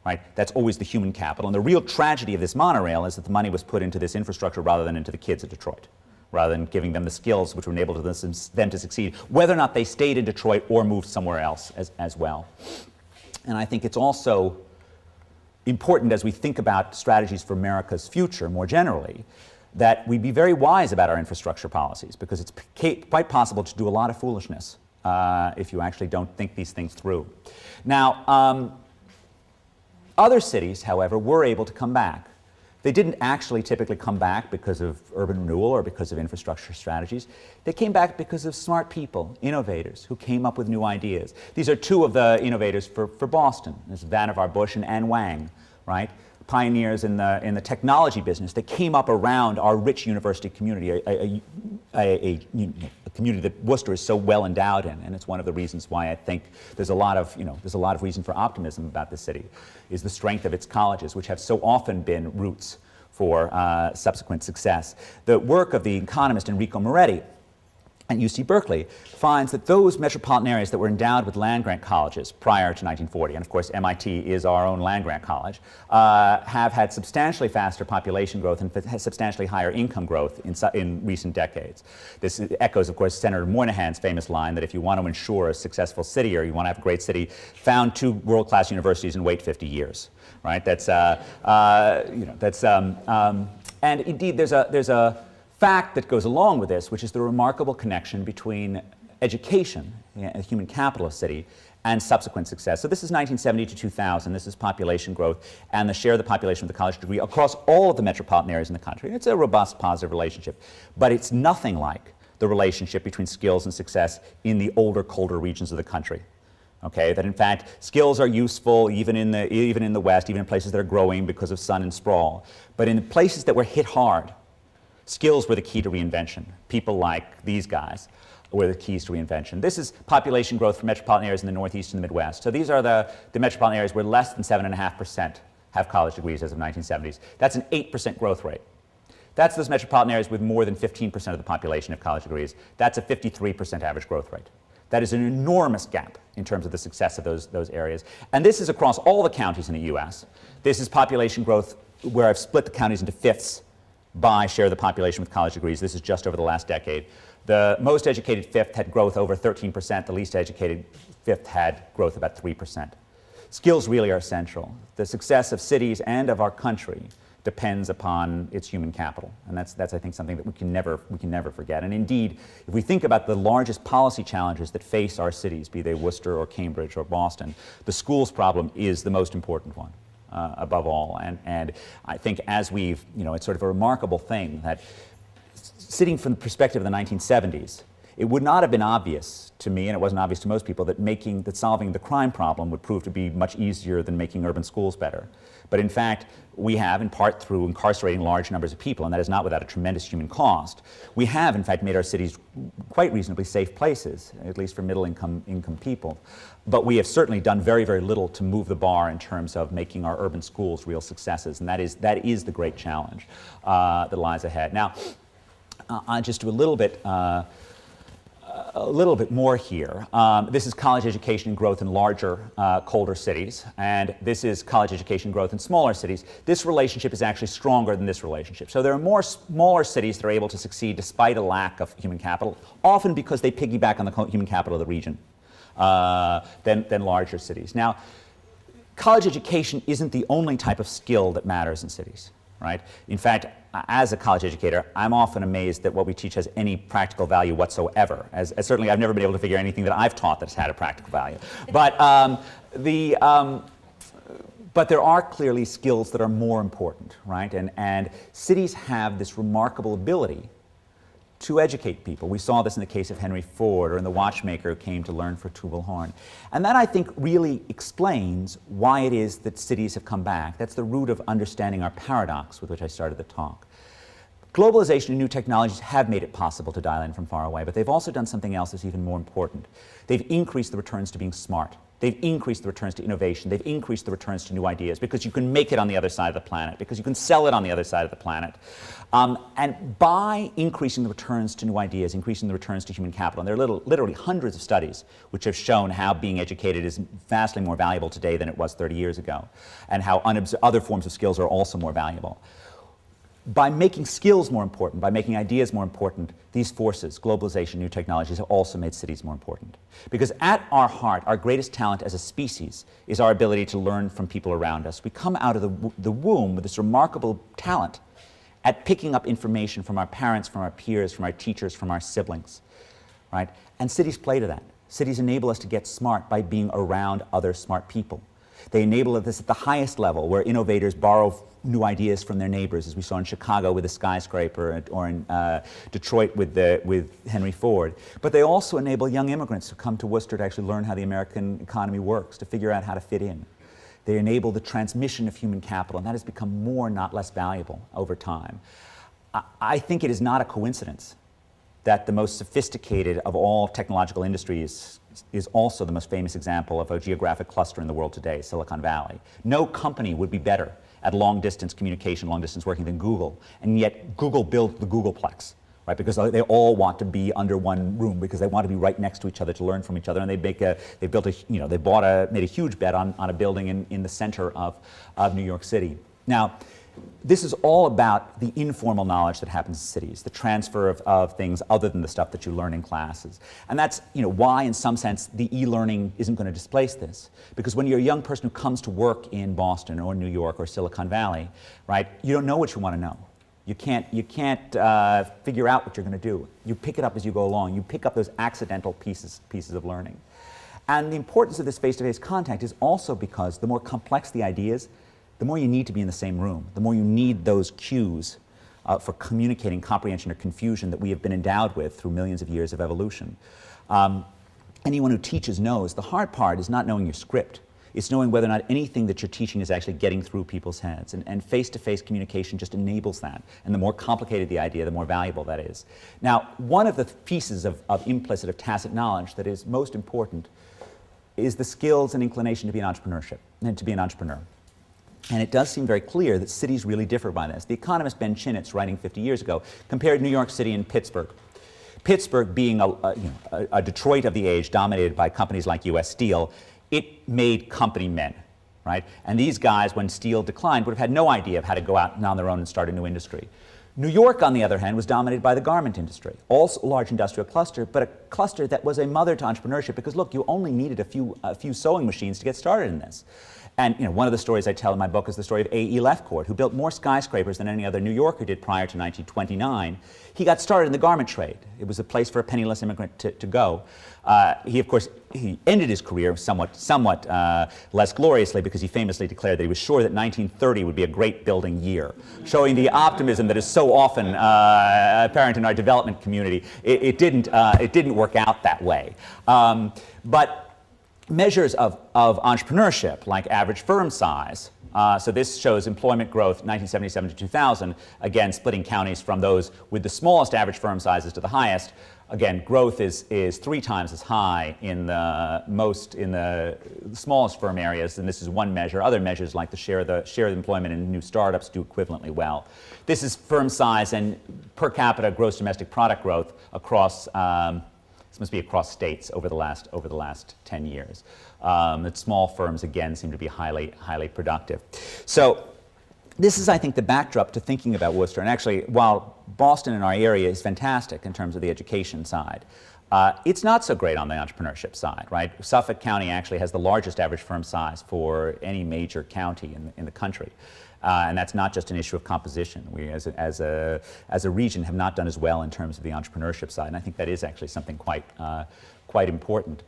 right? That's always the human capital. And the real tragedy of this monorail is that the money was put into this infrastructure rather than into the kids of Detroit, rather than giving them the skills which would enable them to succeed, whether or not they stayed in Detroit or moved somewhere else as well. And I think it's also important as we think about strategies for America's future more generally, that we be very wise about our infrastructure policies, because it's quite possible to do a lot of foolishness if you actually don't think these things through. Now, other cities, however, were able to come back. They didn't actually typically come back because of urban renewal or because of infrastructure strategies. They came back because of smart people, innovators, who came up with new ideas. These are two of the innovators for Boston. There's Vannevar Bush and Anne Wang, right? Pioneers in the technology business that came up around our rich university community, a community that Worcester is so well endowed in, and it's one of the reasons why I think there's a lot of reason for optimism about the city, is the strength of its colleges, which have so often been roots for subsequent success. The work of the economist Enrico Moretti at UC Berkeley finds that those metropolitan areas that were endowed with land-grant colleges prior to 1940, and of course MIT is our own land-grant college, have had substantially faster population growth and has substantially higher income growth in recent decades. This echoes, of course, Senator Moynihan's famous line that if you want to ensure a successful city or you want to have a great city, found 2 world-class universities and wait 50 years, right? And indeed there's a fact that goes along with this, which is the remarkable connection between education, a human capital of city, and subsequent success. So this is 1970 to 2000. This is population growth and the share of the population with a college degree across all of the metropolitan areas in the country. It's a robust, positive relationship, but it's nothing like the relationship between skills and success in the older, colder regions of the country. Okay, that in fact skills are useful even in the West, even in places that are growing because of sun and sprawl. But in the places that were hit hard, skills were the key to reinvention. People like these guys were the keys to reinvention. This is population growth for metropolitan areas in the Northeast and the Midwest. So these are the metropolitan areas where less than 7.5% have college degrees as of 1970s. That's an 8% growth rate. That's those metropolitan areas with more than 15% of the population have college degrees. That's a 53% average growth rate. That is an enormous gap in terms of the success of those areas. And this is across all the counties in the US. This is population growth where I've split the counties into fifths by share of the population with college degrees. This is just over the last decade. The most educated fifth had growth over 13%. The least educated fifth had growth about 3%. Skills really are essential. The success of cities and of our country depends upon its human capital. And that's I think, something that we can never forget. And indeed, if we think about the largest policy challenges that face our cities, be they Worcester or Cambridge or Boston, the schools problem is the most important one. Above all, and I think as we've, it's sort of a remarkable thing that sitting from the perspective of the 1970s, it would not have been obvious to me, and it wasn't obvious to most people, that solving the crime problem would prove to be much easier than making urban schools better. But in fact, we have, in part through incarcerating large numbers of people, and that is not without a tremendous human cost, we have in fact made our cities quite reasonably safe places, at least for middle income people. But we have certainly done very, very little to move the bar in terms of making our urban schools real successes, and that is the great challenge that lies ahead. Now, I'll just do a little bit more here. This is college education and growth in larger, colder cities, and this is college education growth in smaller cities. This relationship is actually stronger than this relationship. So there are more smaller cities that are able to succeed despite a lack of human capital, often because they piggyback on the human capital of the region than larger cities. Now, college education isn't the only type of skill that matters in cities. Right? In fact, as a college educator, I'm often amazed that what we teach has any practical value whatsoever. As certainly I've never been able to figure anything that I've taught that's had a practical value. But but there are clearly skills that are more important, right? And cities have this remarkable ability to educate people. We saw this in the case of Henry Ford or in the watchmaker who came to learn for Tubal Horn. And that, I think, really explains why it is that cities have come back. That's the root of understanding our paradox with which I started the talk. Globalization and new technologies have made it possible to dial in from far away, but they've also done something else that's even more important. They've increased the returns to being smart. They've increased the returns to innovation. They've increased the returns to new ideas because you can make it on the other side of the planet, because you can sell it on the other side of the planet. And by increasing the returns to new ideas, increasing the returns to human capital, and there are literally hundreds of studies which have shown how being educated is vastly more valuable today than it was 30 years ago, and how other forms of skills are also more valuable. By making skills more important, by making ideas more important, these forces, globalization, new technologies, have also made cities more important. Because at our heart, our greatest talent as a species is our ability to learn from people around us. We come out of the womb with this remarkable talent at picking up information from our parents, from our peers, from our teachers, from our siblings, right? And cities play to that. Cities enable us to get smart by being around other smart people. They enable this at the highest level, where innovators borrow new ideas from their neighbors, as we saw in Chicago with the skyscraper, or in Detroit with Henry Ford. But they also enable young immigrants who come to Worcester to actually learn how the American economy works, to figure out how to fit in. They enable the transmission of human capital, and that has become more, not less valuable over time. I think it is not a coincidence that the most sophisticated of all technological industries is also the most famous example of a geographic cluster in the world today, Silicon Valley. No company would be better at long-distance communication, long-distance working than Google, and yet Google built the Googleplex, right? Because they all want to be under one room, because they want to be right next to each other to learn from each other, and made a huge bet on a building in the center of New York City. Now, this is all about the informal knowledge that happens in cities, the transfer of things other than the stuff that you learn in classes. And that's why, in some sense, the e-learning isn't going to displace this. Because when you're a young person who comes to work in Boston or New York or Silicon Valley, right, you don't know what you want to know. You can't figure out what you're going to do. You pick it up as you go along. You pick up those accidental pieces of learning. And the importance of this face-to-face contact is also because the more complex the ideas, the more you need to be in the same room, the more you need those cues for communicating comprehension or confusion that we have been endowed with through millions of years of evolution. Anyone who teaches knows the hard part is not knowing your script. It's knowing whether or not anything that you're teaching is actually getting through people's heads. And face-to-face communication just enables that. And the more complicated the idea, the more valuable that is. Now, one of the pieces of implicit, of tacit knowledge that is most important is the skills and inclination to be an entrepreneur. And it does seem very clear that cities really differ by this. The economist Ben Chinitz, writing 50 years ago, compared New York City and Pittsburgh. Pittsburgh being a Detroit of the age dominated by companies like U.S. Steel, it made company men, right? And these guys, when steel declined, would have had no idea of how to go out on their own and start a new industry. New York, on the other hand, was dominated by the garment industry, also a large industrial cluster, but a cluster that was a mother to entrepreneurship, because look, you only needed a few sewing machines to get started in this. And one of the stories I tell in my book is the story of A.E. Lefcourt, who built more skyscrapers than any other New Yorker did prior to 1929. He got started in the garment trade. It was a place for a penniless immigrant to go. He ended his career somewhat less gloriously, because he famously declared that he was sure that 1930 would be a great building year, showing the optimism that is so often apparent in our development community. It didn't work out that way. But measures of entrepreneurship, like average firm size, so this shows employment growth 1977 to 2000, again splitting counties from those with the smallest average firm sizes to the highest. Again, growth is 3 times as high in the smallest firm areas, and this is one measure. Other measures, like the share of employment in new startups, do equivalently well. This is firm size and per capita gross domestic product growth across this must be across states over the last 10 years. That small firms, again, seem to be highly productive. So this is, I think, the backdrop to thinking about Worcester. And actually, while Boston in our area is fantastic in terms of the education side, it's not so great on the entrepreneurship side, right? Suffolk County actually has the largest average firm size for any major county in the country. And that's not just an issue of composition. We, as a region, have not done as well in terms of the entrepreneurship side, and I think that is actually something quite important.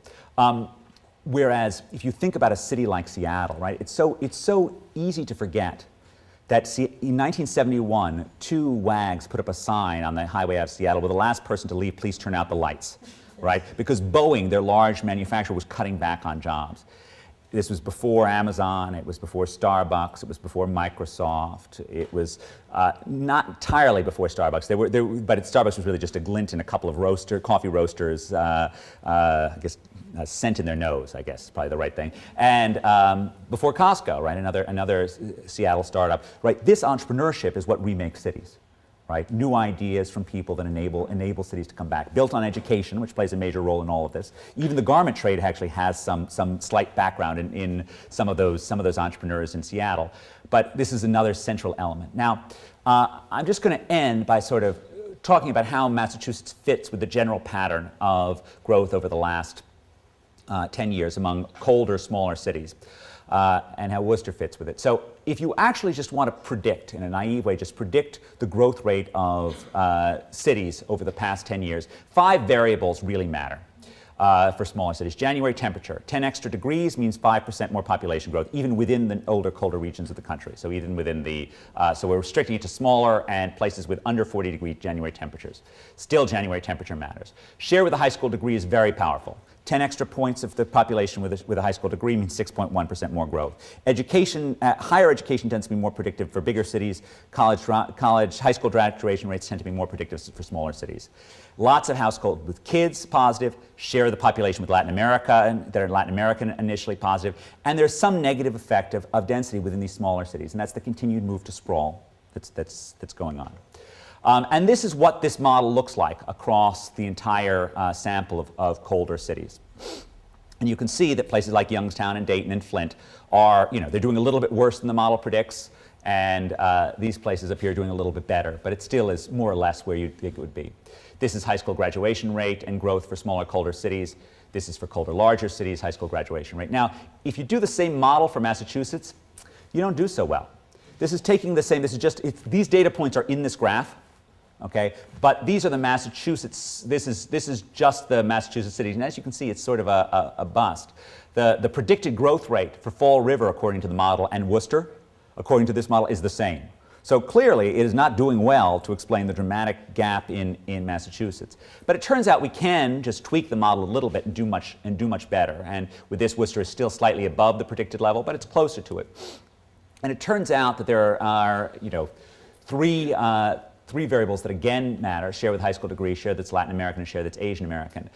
Whereas, if you think about a city like Seattle, right, it's so easy to forget that in 1971, 2 wags put up a sign on the highway out of Seattle, with the last person to leave, please turn out the lights, right? Because Boeing, their large manufacturer, was cutting back on jobs. This was before Amazon, it was before Starbucks, it was before Microsoft, it was not entirely before Starbucks. But Starbucks was really just a glint in a couple of coffee roasters, I guess, scent in their nose, I guess, is probably the right thing. And before Costco, right, another Seattle startup. Right, this entrepreneurship is what remakes cities. Right? New ideas from people that enable cities to come back. Built on education, which plays a major role in all of this. Even the garment trade actually has some slight background in some of those entrepreneurs in Seattle. But this is another central element. Now, I'm just going to end by sort of talking about how Massachusetts fits with the general pattern of growth over the last 10 years among colder, smaller cities. And how Worcester fits with it. So if you actually just want to predict, in a naive way, just predict the growth rate of cities over the past 10 years, 5 variables really matter for smaller cities. January temperature. 10 extra degrees means 5% more population growth, even within the older, colder regions of the country. So even within the, so we're restricting it to smaller and places with under 40-degree January temperatures. Still, January temperature matters. Share with a high school degree is very powerful. 10 extra points of the population with a high school degree means 6.1% more growth. Education, higher education tends to be more predictive for bigger cities. High school graduation rates tend to be more predictive for smaller cities. Lots of households with kids, positive. Share of the population with Latin America, that are Latin American initially, positive. And there's some negative effect of density within these smaller cities, and that's the continued move to sprawl that's going on. And this is what this model looks like across the entire sample of colder cities. And you can see that places like Youngstown and Dayton and Flint are, they're doing a little bit worse than the model predicts, and these places up here are doing a little bit better, but it still is more or less where you'd think it would be. This is high school graduation rate and growth for smaller, colder cities. This is for colder, larger cities, high school graduation rate. Now, if you do the same model for Massachusetts, you don't do so well. This is taking the same, these data points are in this graph. Okay, but these are the Massachusetts, this is just the Massachusetts cities, and as you can see, it's sort of a bust. The predicted growth rate for Fall River, according to the model, and Worcester, according to this model, is the same. So clearly, it is not doing well to explain the dramatic gap in Massachusetts. But it turns out we can just tweak the model a little bit and do much better. And with this, Worcester is still slightly above the predicted level, but it's closer to it. And it turns out that there are, three variables that again matter: share with high school degree, share that's Latin American, and share that's Asian American.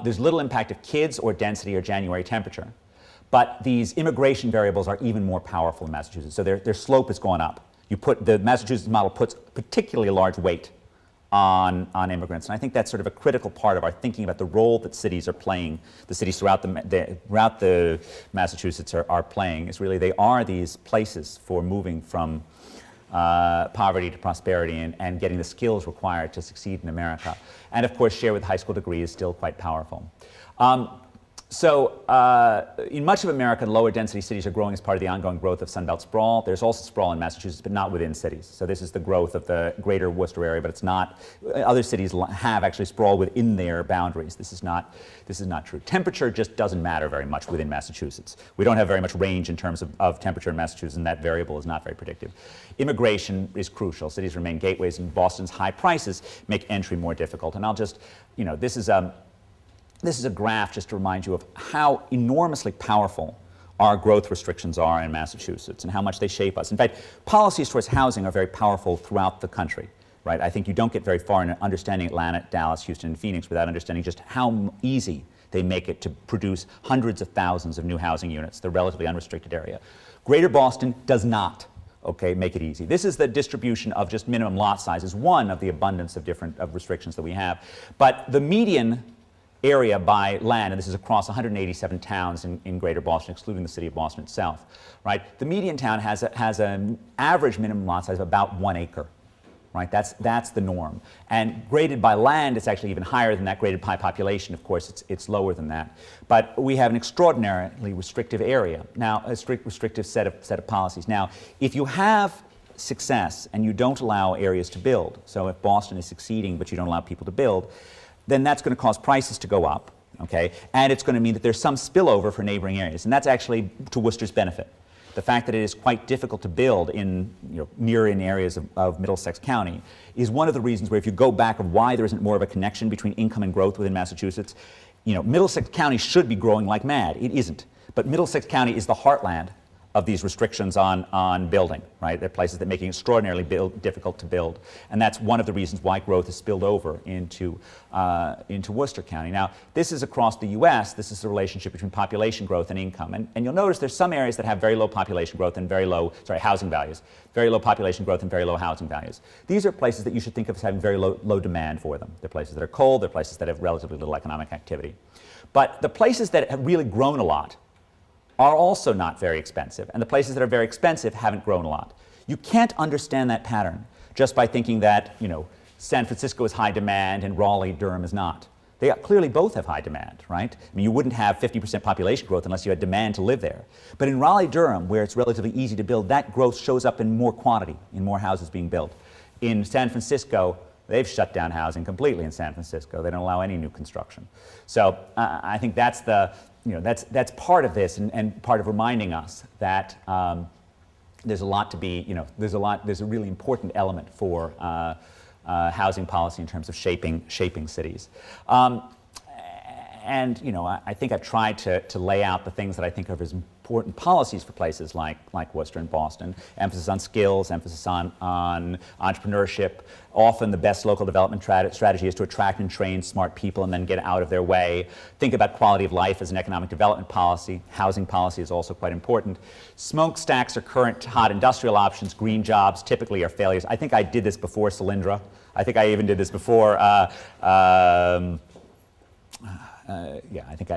There's little impact of kids or density or January temperature. But these immigration variables are even more powerful in Massachusetts. So their slope has gone up. The Massachusetts model puts particularly large weight on immigrants. And I think that's sort of a critical part of our thinking about the role that cities are playing, the cities throughout the Massachusetts are playing, is really they are these places for moving from poverty to prosperity and getting the skills required to succeed in America. And of course, share with high school degree is still quite powerful. So in much of America, lower density cities are growing as part of the ongoing growth of Sunbelt sprawl. There's also sprawl in Massachusetts, but not within cities. So this is the growth of the greater Worcester area, but it's not, other cities have actually sprawl within their boundaries. This is not true. Temperature just doesn't matter very much within Massachusetts. We don't have very much range in terms of temperature in Massachusetts, and that variable is not very predictive. Immigration is crucial. Cities remain gateways, and Boston's high prices make entry more difficult. And I'll just, this is a graph just to remind you of how enormously powerful our growth restrictions are in Massachusetts and how much they shape us. In fact, policies towards housing are very powerful throughout the country, right? I think you don't get very far in understanding Atlanta, Dallas, Houston, and Phoenix without understanding just how easy they make it to produce hundreds of thousands of new housing units, the relatively unrestricted area. Greater Boston does not, make it easy. This is the distribution of just minimum lot sizes, one of the abundance of restrictions that we have. But the median area by land, and this is across 187 towns in Greater Boston, excluding the city of Boston itself, right? The median town has an average minimum lot size of about 1 acre, right? That's the norm. And graded by land, it's actually even higher than that. Graded by population, of course, it's lower than that. But we have an extraordinarily restrictive area. Now, a restrictive set of policies. Now, if you have success and you don't allow areas to build, so if Boston is succeeding but you don't allow people to build, then that's going to cause prices to go up, and it's going to mean that there's some spillover for neighboring areas, and that's actually to Worcester's benefit. The fact that it is quite difficult to build in near areas of Middlesex County is one of the reasons where, if you go back of why there isn't more of a connection between income and growth within Massachusetts, Middlesex County should be growing like mad. It isn't. But Middlesex County is the heartland of these restrictions on building, right? They're places that make it extraordinarily difficult to build. And that's one of the reasons why growth has spilled over into Worcester County. Now, this is across the U.S. This is the relationship between population growth and income. And you'll notice there's some areas that have very low population growth and very low, housing values. Very low population growth and very low housing values. These are places that you should think of as having very low demand for them. They're places that are cold. They're places that have relatively little economic activity. But the places that have really grown a lot are also not very expensive, and the places that are very expensive haven't grown a lot. You can't understand that pattern just by thinking that, San Francisco is high demand and Raleigh, Durham is not. They clearly both have high demand, right? I mean, you wouldn't have 50% population growth unless you had demand to live there. But in Raleigh, Durham, where it's relatively easy to build, that growth shows up in more quantity, in more houses being built. In San Francisco, they've shut down housing completely in San Francisco. They don't allow any new construction. So I think that's that's part of this, and part of reminding us that there's a lot to be, there's a really important element for housing policy in terms of shaping cities. And I think I've tried to lay out the things that I think of as important policies for places like Worcester and Boston. Emphasis on skills, emphasis on entrepreneurship. Often the best local development strategy is to attract and train smart people and then get out of their way. Think about quality of life as an economic development policy. Housing policy is also quite important. Smokestacks are current hot industrial options. Green jobs typically are failures. I think I did this before Solyndra. I think I even did this before I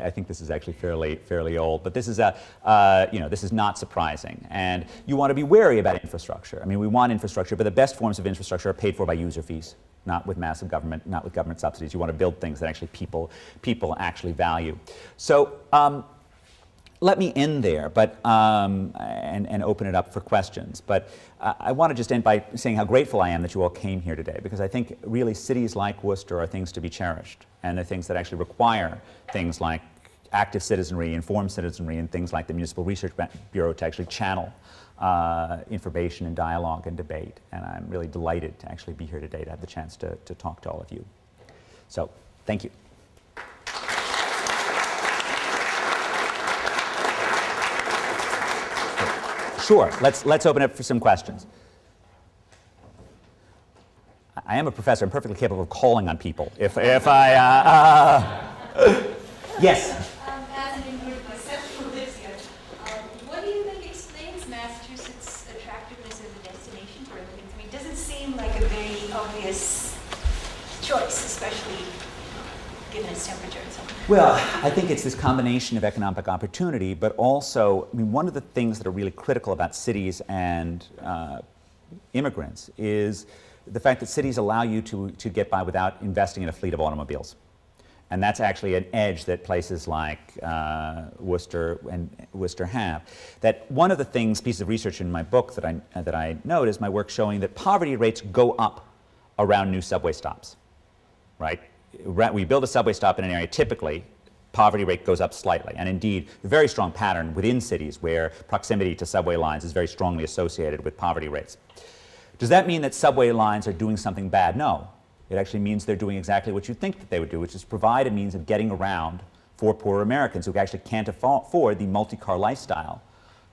think this is actually fairly old, but this is this is not surprising, and you want to be wary about infrastructure. I mean, we want infrastructure, but the best forms of infrastructure are paid for by user fees, not with massive government, not with government subsidies. You want to build things that actually people actually value. So let me end there, but and open it up for questions. But I want to just end by saying how grateful I am that you all came here today, because I think really cities like Worcester are things to be cherished, and they're things that actually require things like active citizenry, informed citizenry, and things like the Municipal Research Bureau to actually channel information and dialogue and debate. And I'm really delighted to actually be here today to have the chance to talk to all of you. So, thank you. Sure, let's open it for some questions. I am a professor. I'm perfectly capable of calling on people. If I yes. As an individual myself who lives here, what do you think explains Massachusetts' attractiveness as a destination for immigrants? I mean, it doesn't seem like a very obvious choice, especially given its temperature and so on. Well, I think it's this combination of economic opportunity, but also, I mean, one of the things that are really critical about cities and immigrants is the fact that cities allow you to get by without investing in a fleet of automobiles. And that's actually an edge that places like Worcester have. That one of the pieces of research in my book that I note is my work showing that poverty rates go up around new subway stops, right? We build a subway stop in an area, typically poverty rate goes up slightly, and indeed a very strong pattern within cities where proximity to subway lines is very strongly associated with poverty rates. Does that mean that subway lines are doing something bad? No. It actually means they're doing exactly what you think that they would do, which is provide a means of getting around for poorer Americans who actually can't afford the multi-car lifestyle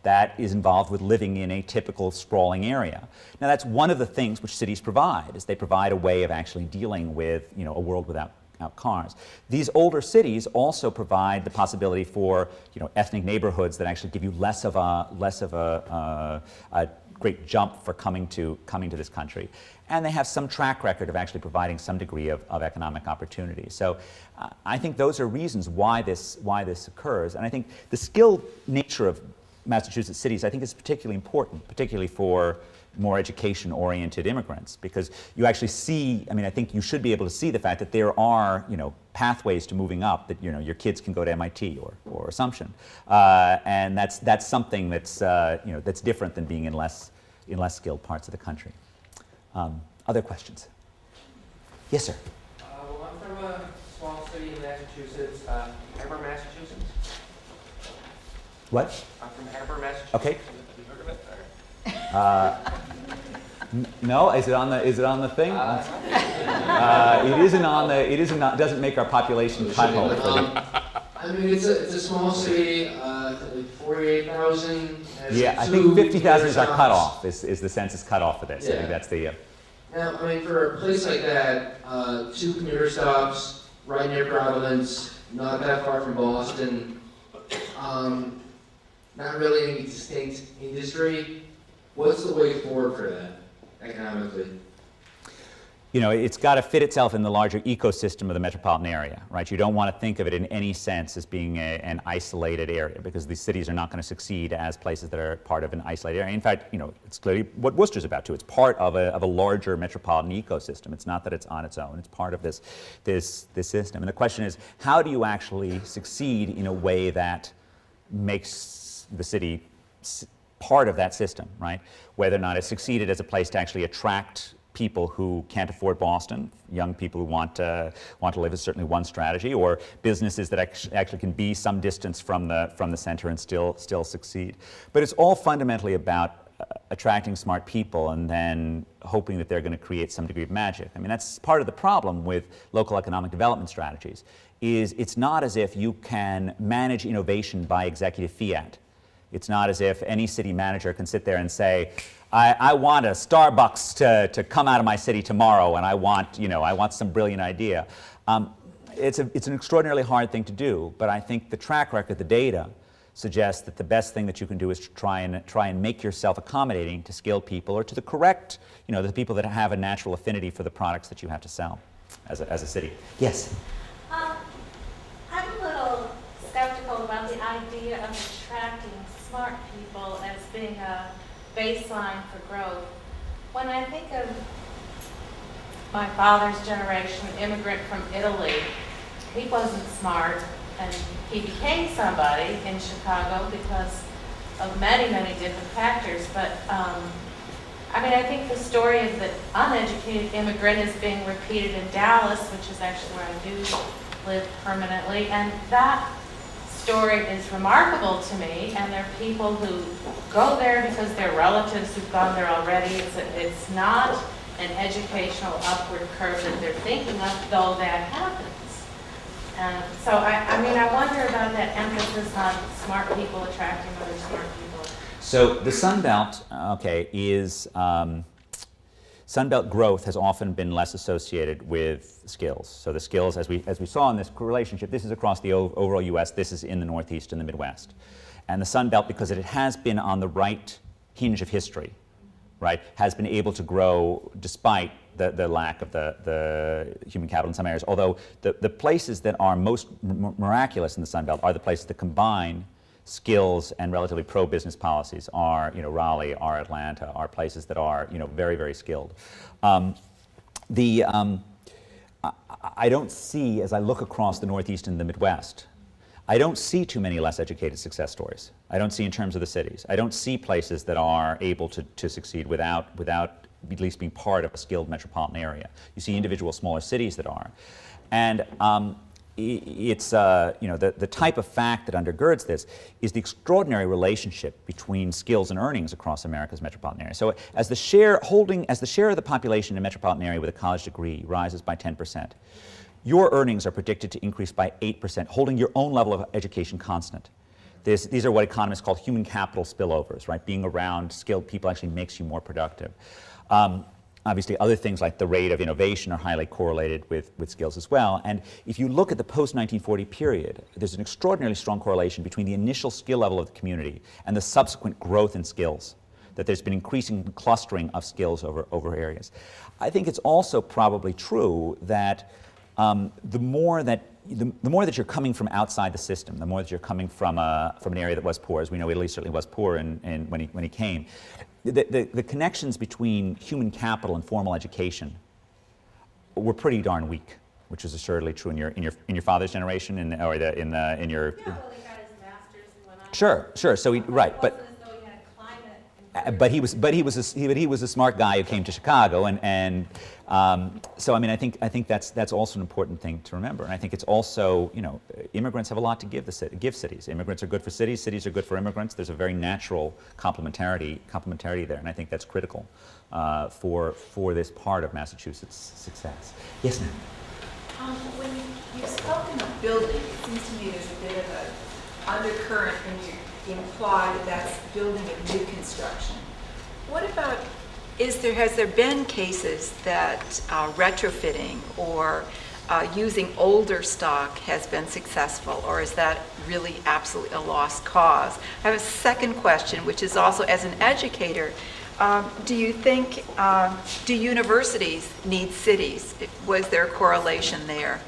that is involved with living in a typical sprawling area. Now that's one of the things which cities provide, is they provide a way of actually dealing with a world without cars. These older cities also provide the possibility for ethnic neighborhoods that actually give you less of a great jump for coming to this country. And they have some track record of actually providing some degree of economic opportunity. So I think those are reasons why this occurs. And I think the skilled nature of Massachusetts cities, I think, is particularly important, particularly for more education-oriented immigrants, because you actually see, I think you should be able to see the fact that there are, pathways to moving up, that, your kids can go to MIT or Assumption. And that's something that's, that's different than being in less skilled parts of the country. Other questions? Yes, sir. Well, I'm from a small city in Massachusetts, Ever, Massachusetts. What? I'm from Ever, Massachusetts. Okay. No, is it on the thing? It doesn't make our population cut home. I mean, it's a small city. like 48,000. Yeah, I think 50,000 is our cutoff, is the census cutoff for this. I Yeah. think that's the... Now, I mean, for a place like that, 2 commuter stops, right near Providence, not that far from Boston, not really any distinct industry, what's the way forward for that economically? You know, it's got to fit itself in the larger ecosystem of the metropolitan area, right? You don't want to think of it in any sense as being an isolated area, because these cities are not going to succeed as places that are part of an isolated area. In fact, you know, it's clearly what Worcester's about too. It's part of a larger metropolitan ecosystem. It's not that it's on its own. It's part of this system. And the question is, how do you actually succeed in a way that makes the city part of that system, right? Whether or not it succeeded as a place to actually attract people who can't afford Boston, young people who want to live is certainly one strategy, or businesses that actually can be some distance from the center and still succeed. But it's all fundamentally about attracting smart people and then hoping that they're going to create some degree of magic. I mean, that's part of the problem with local economic development strategies, is it's not as if you can manage innovation by executive fiat. It's not as if any city manager can sit there and say, I want a Starbucks to come out of my city tomorrow, and I want some brilliant idea. It's an extraordinarily hard thing to do, but I think the track record, the data, suggests that the best thing that you can do is to try and make yourself accommodating to skilled people, or to the correct, the people that have a natural affinity for the products that you have to sell as a city. Yes? I'm a little skeptical about the idea of attracting smart people as being a baseline for growth. When I think of my father's generation, immigrant from Italy, he wasn't smart, and he became somebody in Chicago because of many, many different factors. But I think the story of the uneducated immigrant is being repeated in Dallas, which is actually where I do live permanently, and that story is remarkable to me, and there are people who go there because they're relatives who've gone there already. It's not an educational upward curve that they're thinking of, though that happens. So I wonder about that emphasis on smart people attracting other smart people. So the Sun Belt, is Sunbelt growth has often been less associated with skills. So the skills, as we saw in this relationship, this is across the overall U.S., this is in the Northeast and the Midwest. And the Sunbelt, because it has been on the right hinge of history, right, has been able to grow despite the lack of the human capital in some areas. Although the places that are most miraculous in the Sunbelt are the places that combine skills and relatively pro-business policies. Are Raleigh, are Atlanta, are places that are very, very skilled. I don't see, as I look across the Northeast and the Midwest, I don't see too many less educated success stories. I don't see in terms of the cities. I don't see places that are able to succeed without at least being part of a skilled metropolitan area. You see individual smaller cities that are. And it's the type of fact that undergirds this is the extraordinary relationship between skills and earnings across America's metropolitan area. So as the share of the population in a metropolitan area with a college degree rises by 10%, your earnings are predicted to increase by 8%, holding your own level of education constant. These are what economists call human capital spillovers, right? Being around skilled people actually makes you more productive. Obviously, other things like the rate of innovation are highly correlated with skills as well. And if you look at the post-1940 period, there's an extraordinarily strong correlation between the initial skill level of the community and the subsequent growth in skills, that there's been increasing clustering of skills over areas. I think it's also probably true that the more that you're coming from outside the system, the more that you're coming from an area that was poor, as we know Italy certainly was poor when he came, the connections between human capital and formal education were pretty darn weak, which is assuredly true in your father's generation, in your. Yeah, well, he got his master's and went on. Sure. So right, but. It wasn't as though he had climate. But he was a smart guy who came to Chicago, and so I think that's also an important thing to remember. And I think it's also immigrants have a lot to give cities. Immigrants are good for cities. Cities are good for immigrants. There's a very natural complementarity there, and I think that's critical for this part of Massachusetts' success. Yes, ma'am. When you've spoken of building, it seems to me there's a bit of a undercurrent when you imply that that's building of new construction. What about, has there been cases that retrofitting or using older stock has been successful, or is that really absolutely a lost cause? I have a second question, which is also, as an educator, do you think, do universities need cities? Was there a correlation there?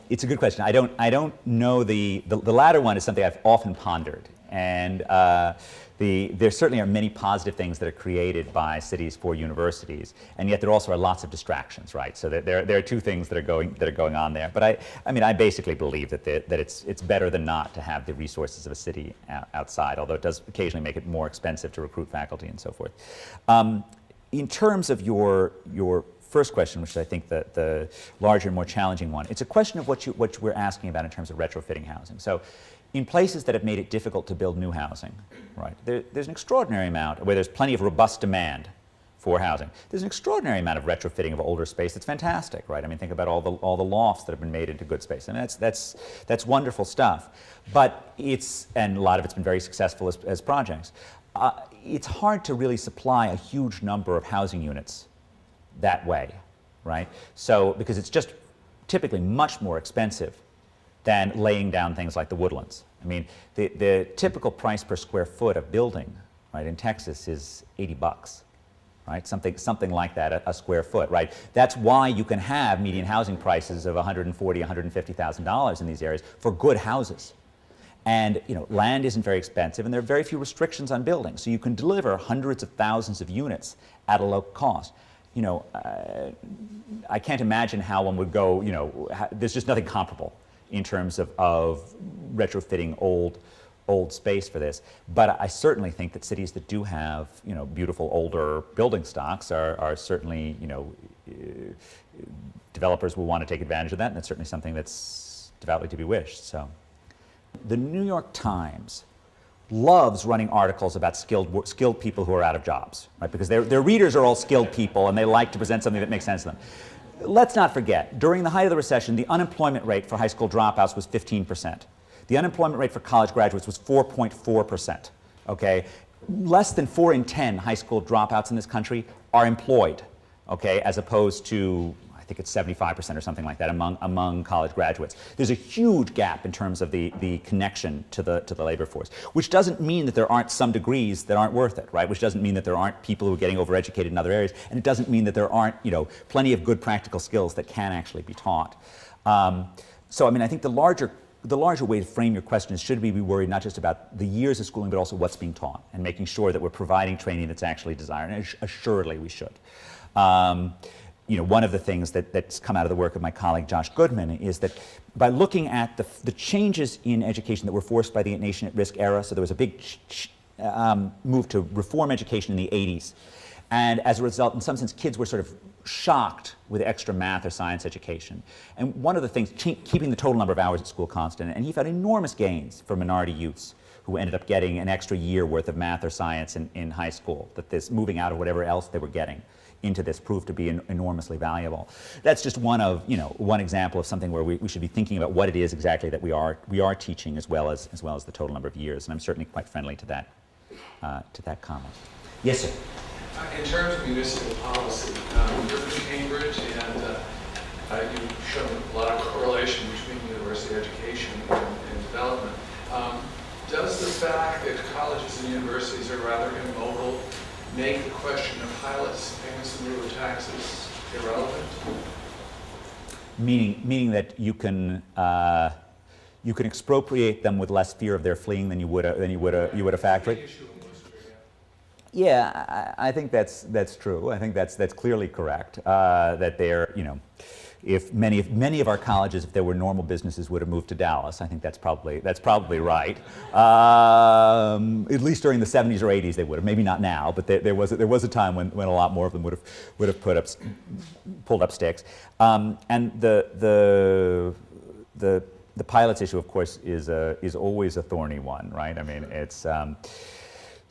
It's a good question. I don't know the latter one is something I've often pondered, and there certainly are many positive things that are created by cities for universities, and yet there also are lots of distractions, right? So there are two things that are going on there. But I basically believe that it's better than not to have the resources of a city outside, although it does occasionally make it more expensive to recruit faculty and so forth. In terms of your first question, which is I think the larger and more challenging one, it's a question of what we're asking about in terms of retrofitting housing. So in places that have made it difficult to build new housing, right, there's an extraordinary amount, where there's plenty of robust demand for housing, there's an extraordinary amount of retrofitting of older space that's fantastic, right? I mean, think about all the lofts that have been made into good space, and that's wonderful stuff. But and a lot of it's been very successful as projects. It's hard to really supply a huge number of housing units that way, right? So, because it's just typically much more expensive than laying down things like the Woodlands. I mean, the typical price per square foot of building, right, in Texas is $80, right? Something like that, a square foot, right? That's why you can have median housing prices of $140,000, $150,000 in these areas for good houses. And land isn't very expensive, and there are very few restrictions on building, so you can deliver hundreds of thousands of units at a low cost. I can't imagine how one would go, there's just nothing comparable in terms of retrofitting old space for this. But I certainly think that cities that do have, beautiful older building stocks are certainly, developers will want to take advantage of that, and that's certainly something that's devoutly to be wished. So, the New York Times loves running articles about skilled people who are out of jobs, right? Because their readers are all skilled people, and they like to present something that makes sense to them. Let's not forget, during the height of the recession, the unemployment rate for high school dropouts was 15%. The unemployment rate for college graduates was 4.4%, okay? Less than 4 in 10 high school dropouts in this country are employed, okay, as opposed to, I think it's 75% or something like that among college graduates. There's a huge gap in terms of the connection to the labor force, which doesn't mean that there aren't some degrees that aren't worth it, right? Which doesn't mean that there aren't people who are getting overeducated in other areas, and it doesn't mean that there aren't, plenty of good practical skills that can actually be taught. So, I think the larger way to frame your question is, should we be worried not just about the years of schooling, but also what's being taught, and making sure that we're providing training that's actually desired, and assuredly we should. One of the things that's come out of the work of my colleague Josh Goodman is that by looking at the changes in education that were forced by the Nation at Risk era, so there was a big move to reform education in the 80s, and as a result, in some sense, kids were sort of shocked with extra math or science education. And one of the things, keeping the total number of hours at school constant, and he found enormous gains for minority youths who ended up getting an extra year worth of math or science in high school, that this moving out of whatever else they were getting into this proved to be enormously valuable. That's just one example of something where we should be thinking about what it is exactly that we are teaching, as well as the total number of years. And I'm certainly quite friendly to that comment. Yes, sir. In terms of municipal policy, you're from Cambridge, and you've shown a lot of correlation between university education and development. Does the fact that colleges and universities are rather immobile make the question of pilots, payments in lieu of taxes, irrelevant? Meaning that you can expropriate them with less fear of their fleeing than you would a factory. Yeah, I think that's true. I think that's clearly correct. That they're, if many of our colleges, if there were normal businesses, would have moved to Dallas. I think that's probably right. At least during the 70s or 80s, they would have. Maybe not now, but there was a time when a lot more of them would have pulled up sticks. And the pilots issue, of course, is always a thorny one, right? I mean, it's.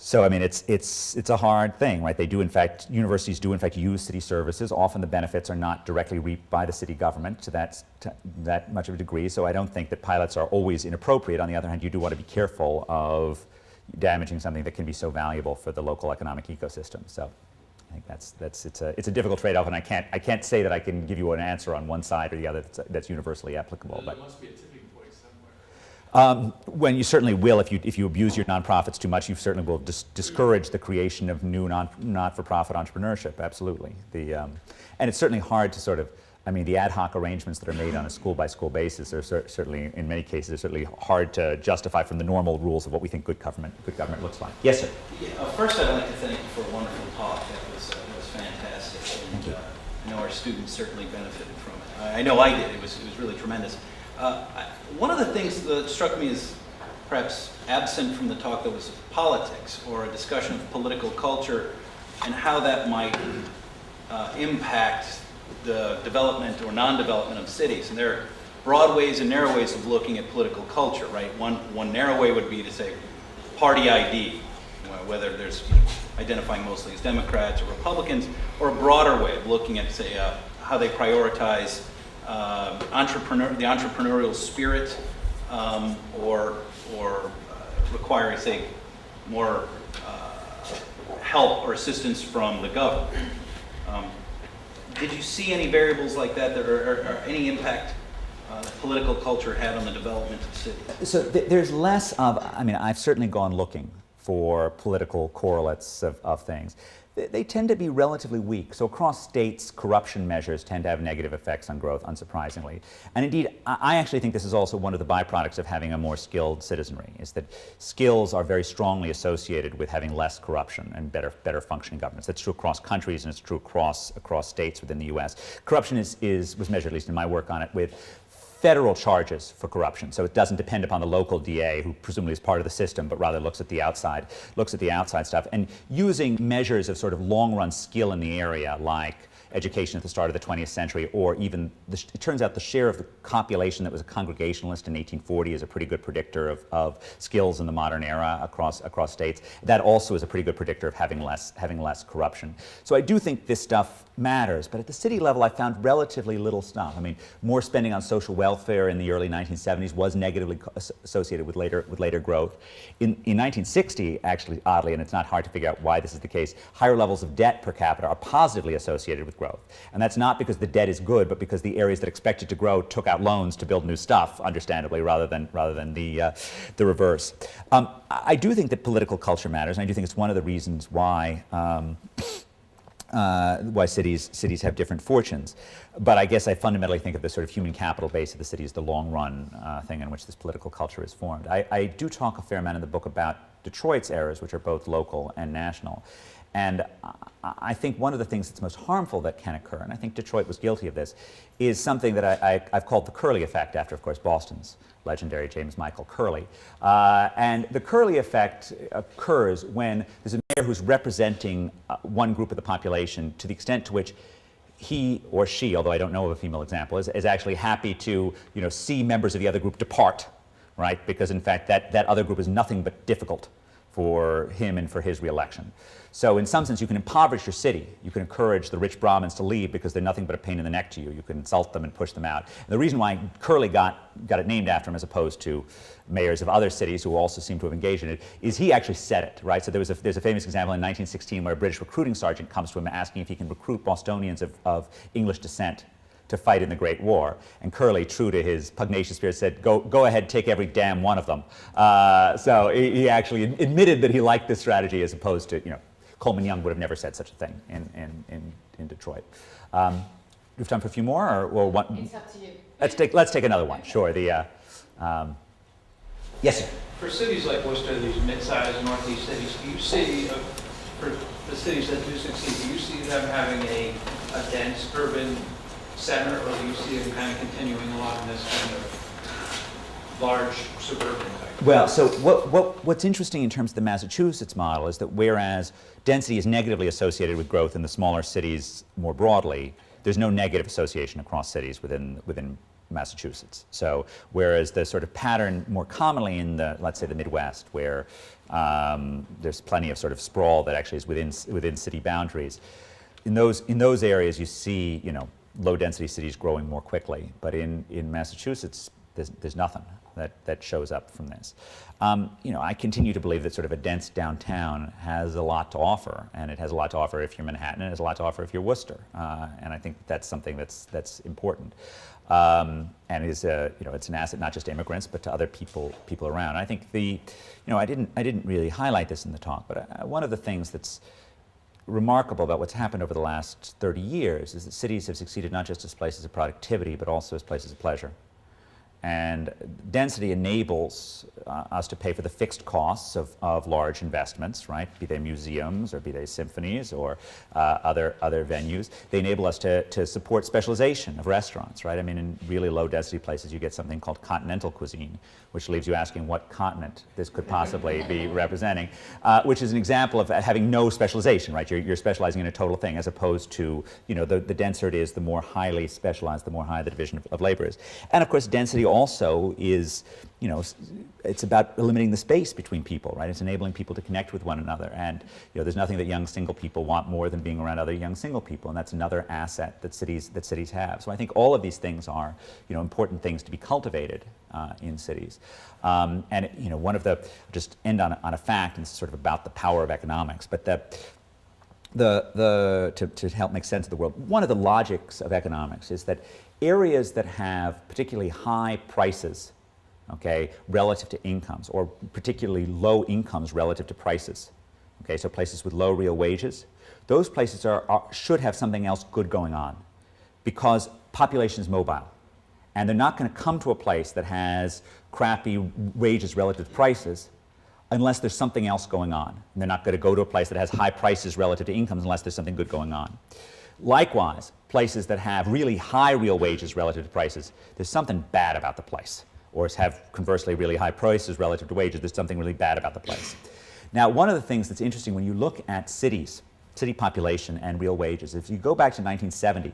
So I mean, it's a hard thing, right? They do, in fact, universities do, in fact, use city services. Often the benefits are not directly reaped by the city government to that much of a degree. So I don't think that pilots are always inappropriate. On the other hand, you do want to be careful of damaging something that can be so valuable for the local economic ecosystem. So I think it's a difficult trade-off, and I can't say that I can give you an answer on one side or the other that's universally applicable. There But must be a tipping point somewhere. when you certainly will, if you abuse your nonprofits too much, you certainly will discourage the creation of new not-for-profit entrepreneurship. Absolutely. And it's certainly hard to sort of, I mean, the ad hoc arrangements that are made on a school-by-school basis are certainly, in many cases, are certainly hard to justify from the normal rules of what we think good government looks like. Yes, sir. Yeah, first, I'd like to thank you for a wonderful talk. That was fantastic. Thank you. I know our students certainly benefited from it. I know I did. It was really tremendous. One of the things that struck me as perhaps absent from the talk that was politics, or a discussion of political culture and how that might impact the development or non-development of cities. And there are broad ways and narrow ways of looking at political culture, right? One narrow way would be to say party ID, whether there's identifying mostly as Democrats or Republicans, or a broader way of looking at, say, how they prioritize the entrepreneurial spirit, or require, say, more help or assistance from the government. Did you see any variables like that, or any impact political culture had on the development of cities? So there's less of, I mean, I've certainly gone looking for political correlates of things. They tend to be relatively weak. So across states, corruption measures tend to have negative effects on growth, unsurprisingly. And indeed, I actually think this is also one of the byproducts of having a more skilled citizenry, is that skills are very strongly associated with having less corruption and better functioning governments. That's true across countries, and it's true across states within the US. Corruption was measured, at least in my work on it, with federal charges for corruption. So it doesn't depend upon the local DA, who presumably is part of the system, but rather looks at the outside stuff. And using measures of sort of long-run skill in the area, like education at the start of the 20th century, or even, it turns out the share of the population that was a Congregationalist in 1840 is a pretty good predictor of skills in the modern era across states. That also is a pretty good predictor of having less corruption. So I do think this stuff matters, but at the city level I found relatively little stuff. I mean, more spending on social welfare in the early 1970s was negatively associated with later growth. In 1960, actually, oddly, and it's not hard to figure out why this is the case, higher levels of debt per capita are positively associated with growth. And that's not because the debt is good, but because the areas that expected to grow took out loans to build new stuff, understandably, rather than the reverse. I do think that political culture matters, and I do think it's one of the reasons why cities have different fortunes. But I guess I fundamentally think of the sort of human capital base of the city as the long-run thing in which this political culture is formed. I do talk a fair amount in the book about Detroit's errors, which are both local and national. And I think one of the things that's most harmful that can occur, and I think Detroit was guilty of this, is something that I've called the Curley effect, after, of course, Boston's legendary James Michael Curley. And the Curley effect occurs when there's a mayor who's representing one group of the population to the extent to which he or she, although I don't know of a female example, is actually happy to see members of the other group depart, right? Because in fact that other group is nothing but difficult for him and for his reelection. So in some sense, you can impoverish your city. You can encourage the rich Brahmins to leave because they're nothing but a pain in the neck to you. You can insult them and push them out. And the reason why Curley got it named after him, as opposed to mayors of other cities who also seem to have engaged in it, is he actually said it, right? So there's a famous example in 1916 where a British recruiting sergeant comes to him asking if he can recruit Bostonians of English descent to fight in the Great War. And Curley, true to his pugnacious spirit, said, go ahead, take every damn one of them. So he actually admitted that he liked this strategy, as opposed to, Coleman Young would have never said such a thing in Detroit. Do we have time for a few more, or one? It's up to you. Let's take another one. Sure. Yes, sir. For cities like Worcester, these mid-sized northeast cities, do you see, for the cities that do succeed, do you see them having a dense urban center, or do you see them kind of continuing along this kind of large suburban type? Well, so what's interesting in terms of the Massachusetts model is that whereas density is negatively associated with growth in the smaller cities more broadly, there's no negative association across cities within Massachusetts. So whereas the sort of pattern more commonly in the, let's say, the Midwest, where there's plenty of sort of sprawl that actually is within city boundaries, in those areas you see, you know, low density cities growing more quickly. But in Massachusetts, there's nothing that shows up from this. You know, I continue to believe that sort of a dense downtown has a lot to offer, and it has a lot to offer if you're Manhattan, and it has a lot to offer if you're Worcester, and I think that's something that's important, and is you know, it's an asset not just to immigrants but to other people around. I think you know, I didn't really highlight this in the talk, but one of the things that's remarkable about what's happened over the last 30 years is that cities have succeeded not just as places of productivity but also as places of pleasure. And density enables us to pay for the fixed costs of large investments, right? Be they museums or be they symphonies or other venues. They enable us to support specialization of restaurants, right? I mean, in really low density places, you get something called continental cuisine, which leaves you asking what continent this could possibly be representing, which is an example of having no specialization, right? You're specializing in a total thing, as opposed to, you know, the denser it is, the more highly specialized, the more high the division of labor is. And of course, density also is, you know, it's about limiting the space between people, right? It's enabling people to connect with one another. And, you know, there's nothing that young single people want more than being around other young single people, and that's another asset that cities have. So I think all of these things are, you know, important things to be cultivated in cities. And, you know, one of the, I'll just end on a fact, and it's sort of about the power of economics, but to help make sense of the world, one of the logics of economics is that areas that have particularly high prices, okay, relative to incomes, or particularly low incomes relative to prices, okay, so places with low real wages, those places should have something else good going on, because population is mobile. And they're not going to come to a place that has crappy wages relative to prices unless there's something else going on. And they're not going to go to a place that has high prices relative to incomes unless there's something good going on. Likewise, places that have really high real wages relative to prices, there's something bad about the place. Or have, conversely, really high prices relative to wages, there's something really bad about the place. Now, one of the things that's interesting when you look at cities, city population and real wages, if you go back to 1970,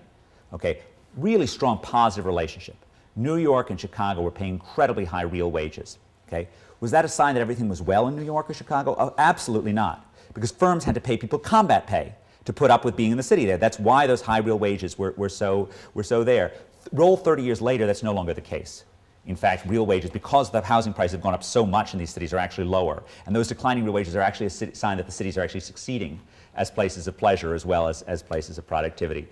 okay, really strong positive relationship. New York and Chicago were paying incredibly high real wages, okay? Was that a sign that everything was well in New York or Chicago? Oh, absolutely not, because firms had to pay people combat pay to put up with being in the city there. That's why those high real wages were so there. Roll 30 years later, that's no longer the case. In fact, real wages, because the housing prices have gone up so much in these cities, are actually lower. And those declining real wages are actually a sign that the cities are actually succeeding as places of pleasure as well as places of productivity.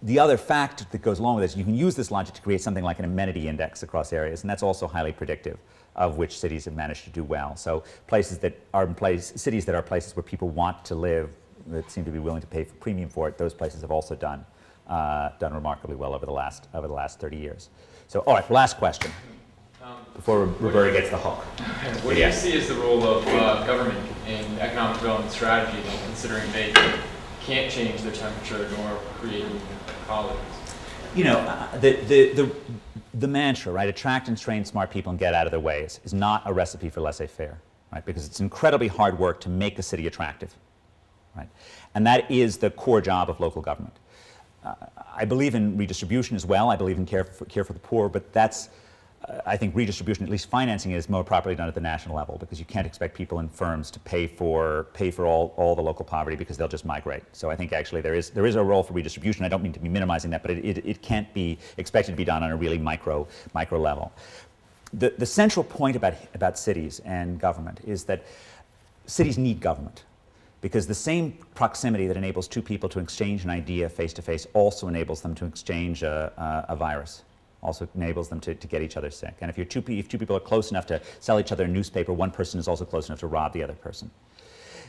The other fact that goes along with this, you can use this logic to create something like an amenity index across areas, and that's also highly predictive of which cities have managed to do well. So cities that are places where people want to live, that seem to be willing to pay for premium for it, those places have also done remarkably well over the last 30 years. So, all right, last question before Roberta gets the hook. What do you see as the role of government in economic development strategy, considering they can't change their temperature nor create new colonies? You know, the mantra, right, attract and train smart people and get out of their way is not a recipe for laissez-faire, right, because it's incredibly hard work to make a city attractive, right, and that is the core job of local government. I believe in redistribution as well. I believe in care for the poor, but that's, I think redistribution, at least financing it, is more properly done at the national level, because you can't expect people and firms to pay for all the local poverty, because they'll just migrate. So I think actually there is a role for redistribution. I don't mean to be minimizing that, but it can't be expected to be done on a really micro level. The central point about cities and government is that cities need government, because the same proximity that enables two people to exchange an idea face-to-face also enables them to exchange a virus, also enables them to get each other sick. And if two people are close enough to sell each other a newspaper, one person is also close enough to rob the other person.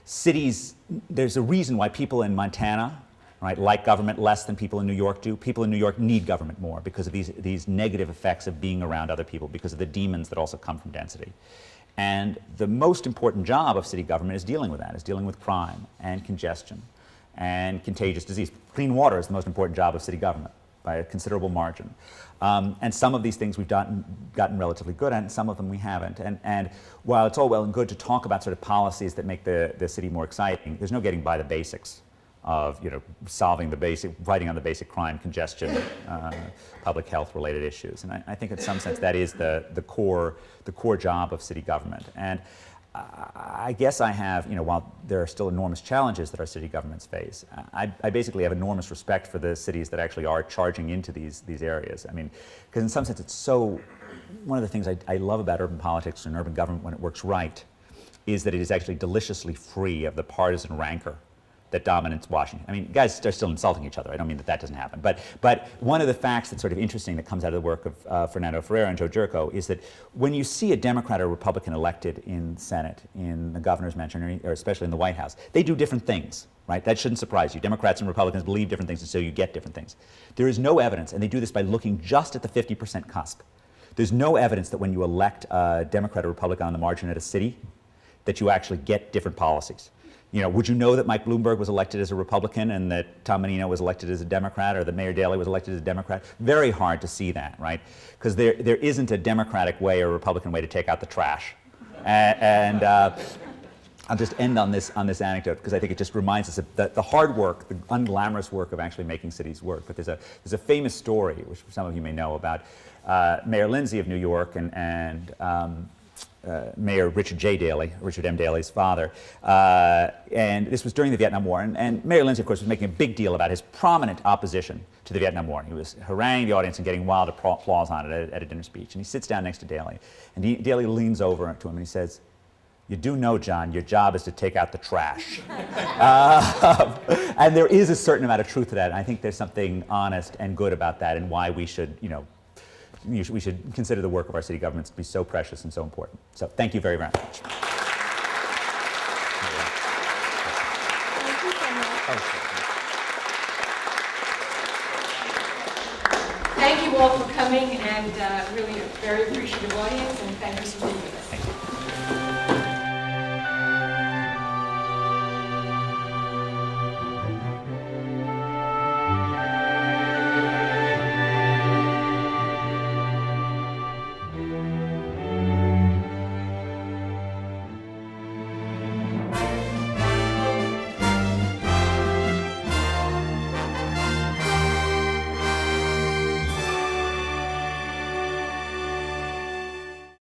Cities, there's a reason why people in Montana, right, like government less than people in New York do. People in New York need government more because of these negative effects of being around other people, because of the demons that also come from density. And the most important job of city government is dealing with that, is dealing with crime and congestion and contagious disease. Clean water is the most important job of city government by a considerable margin. And some of these things we've gotten relatively good at, and some of them we haven't. And while it's all well and good to talk about sort of policies that make the city more exciting, there's no getting by the basics of solving fighting on the basic crime, congestion, public health related issues. And I think in some sense that is the core job of city government. And I guess I have, while there are still enormous challenges that our city governments face, I basically have enormous respect for the cities that actually are charging into these areas. I mean, because in some sense it's so, one of the things I love about urban politics and urban government when it works right is that it is actually deliciously free of the partisan rancor that dominates Washington. I mean, guys are still insulting each other. I don't mean that doesn't happen. But one of the facts that's sort of interesting that comes out of the work of Fernando Ferreira and Joe Jerko is that when you see a Democrat or Republican elected in Senate, in the governor's mansion, or especially in the White House, they do different things, right? That shouldn't surprise you. Democrats and Republicans believe different things, and so you get different things. There is no evidence, and they do this by looking just at the 50% cusp. There's no evidence that when you elect a Democrat or Republican on the margin at a city, that you actually get different policies. Would you know that Mike Bloomberg was elected as a Republican and that Tom Menino was elected as a Democrat, or that Mayor Daley was elected as a Democrat? Very hard to see that, right? Because there isn't a Democratic way or a Republican way to take out the trash. And I'll just end on this anecdote because I think it just reminds us of the hard work, the unglamorous work of actually making cities work. But there's a famous story, which some of you may know, about Mayor Lindsay of New York and Mayor Richard M. Daley's father. And this was during the Vietnam War. And Mayor Lindsay, of course, was making a big deal about his prominent opposition to the Vietnam War. He was haranguing the audience and getting wild applause on it at a dinner speech. And he sits down next to Daley. And Daley leans over to him and he says, "You do know, John, your job is to take out the trash." And there is a certain amount of truth to that. And I think there's something honest and good about that, and why we should, we should consider the work of our city governments to be so precious and so important. So thank you very, very much. Thank you all for coming, and really a very appreciative audience, and thank you for being with us.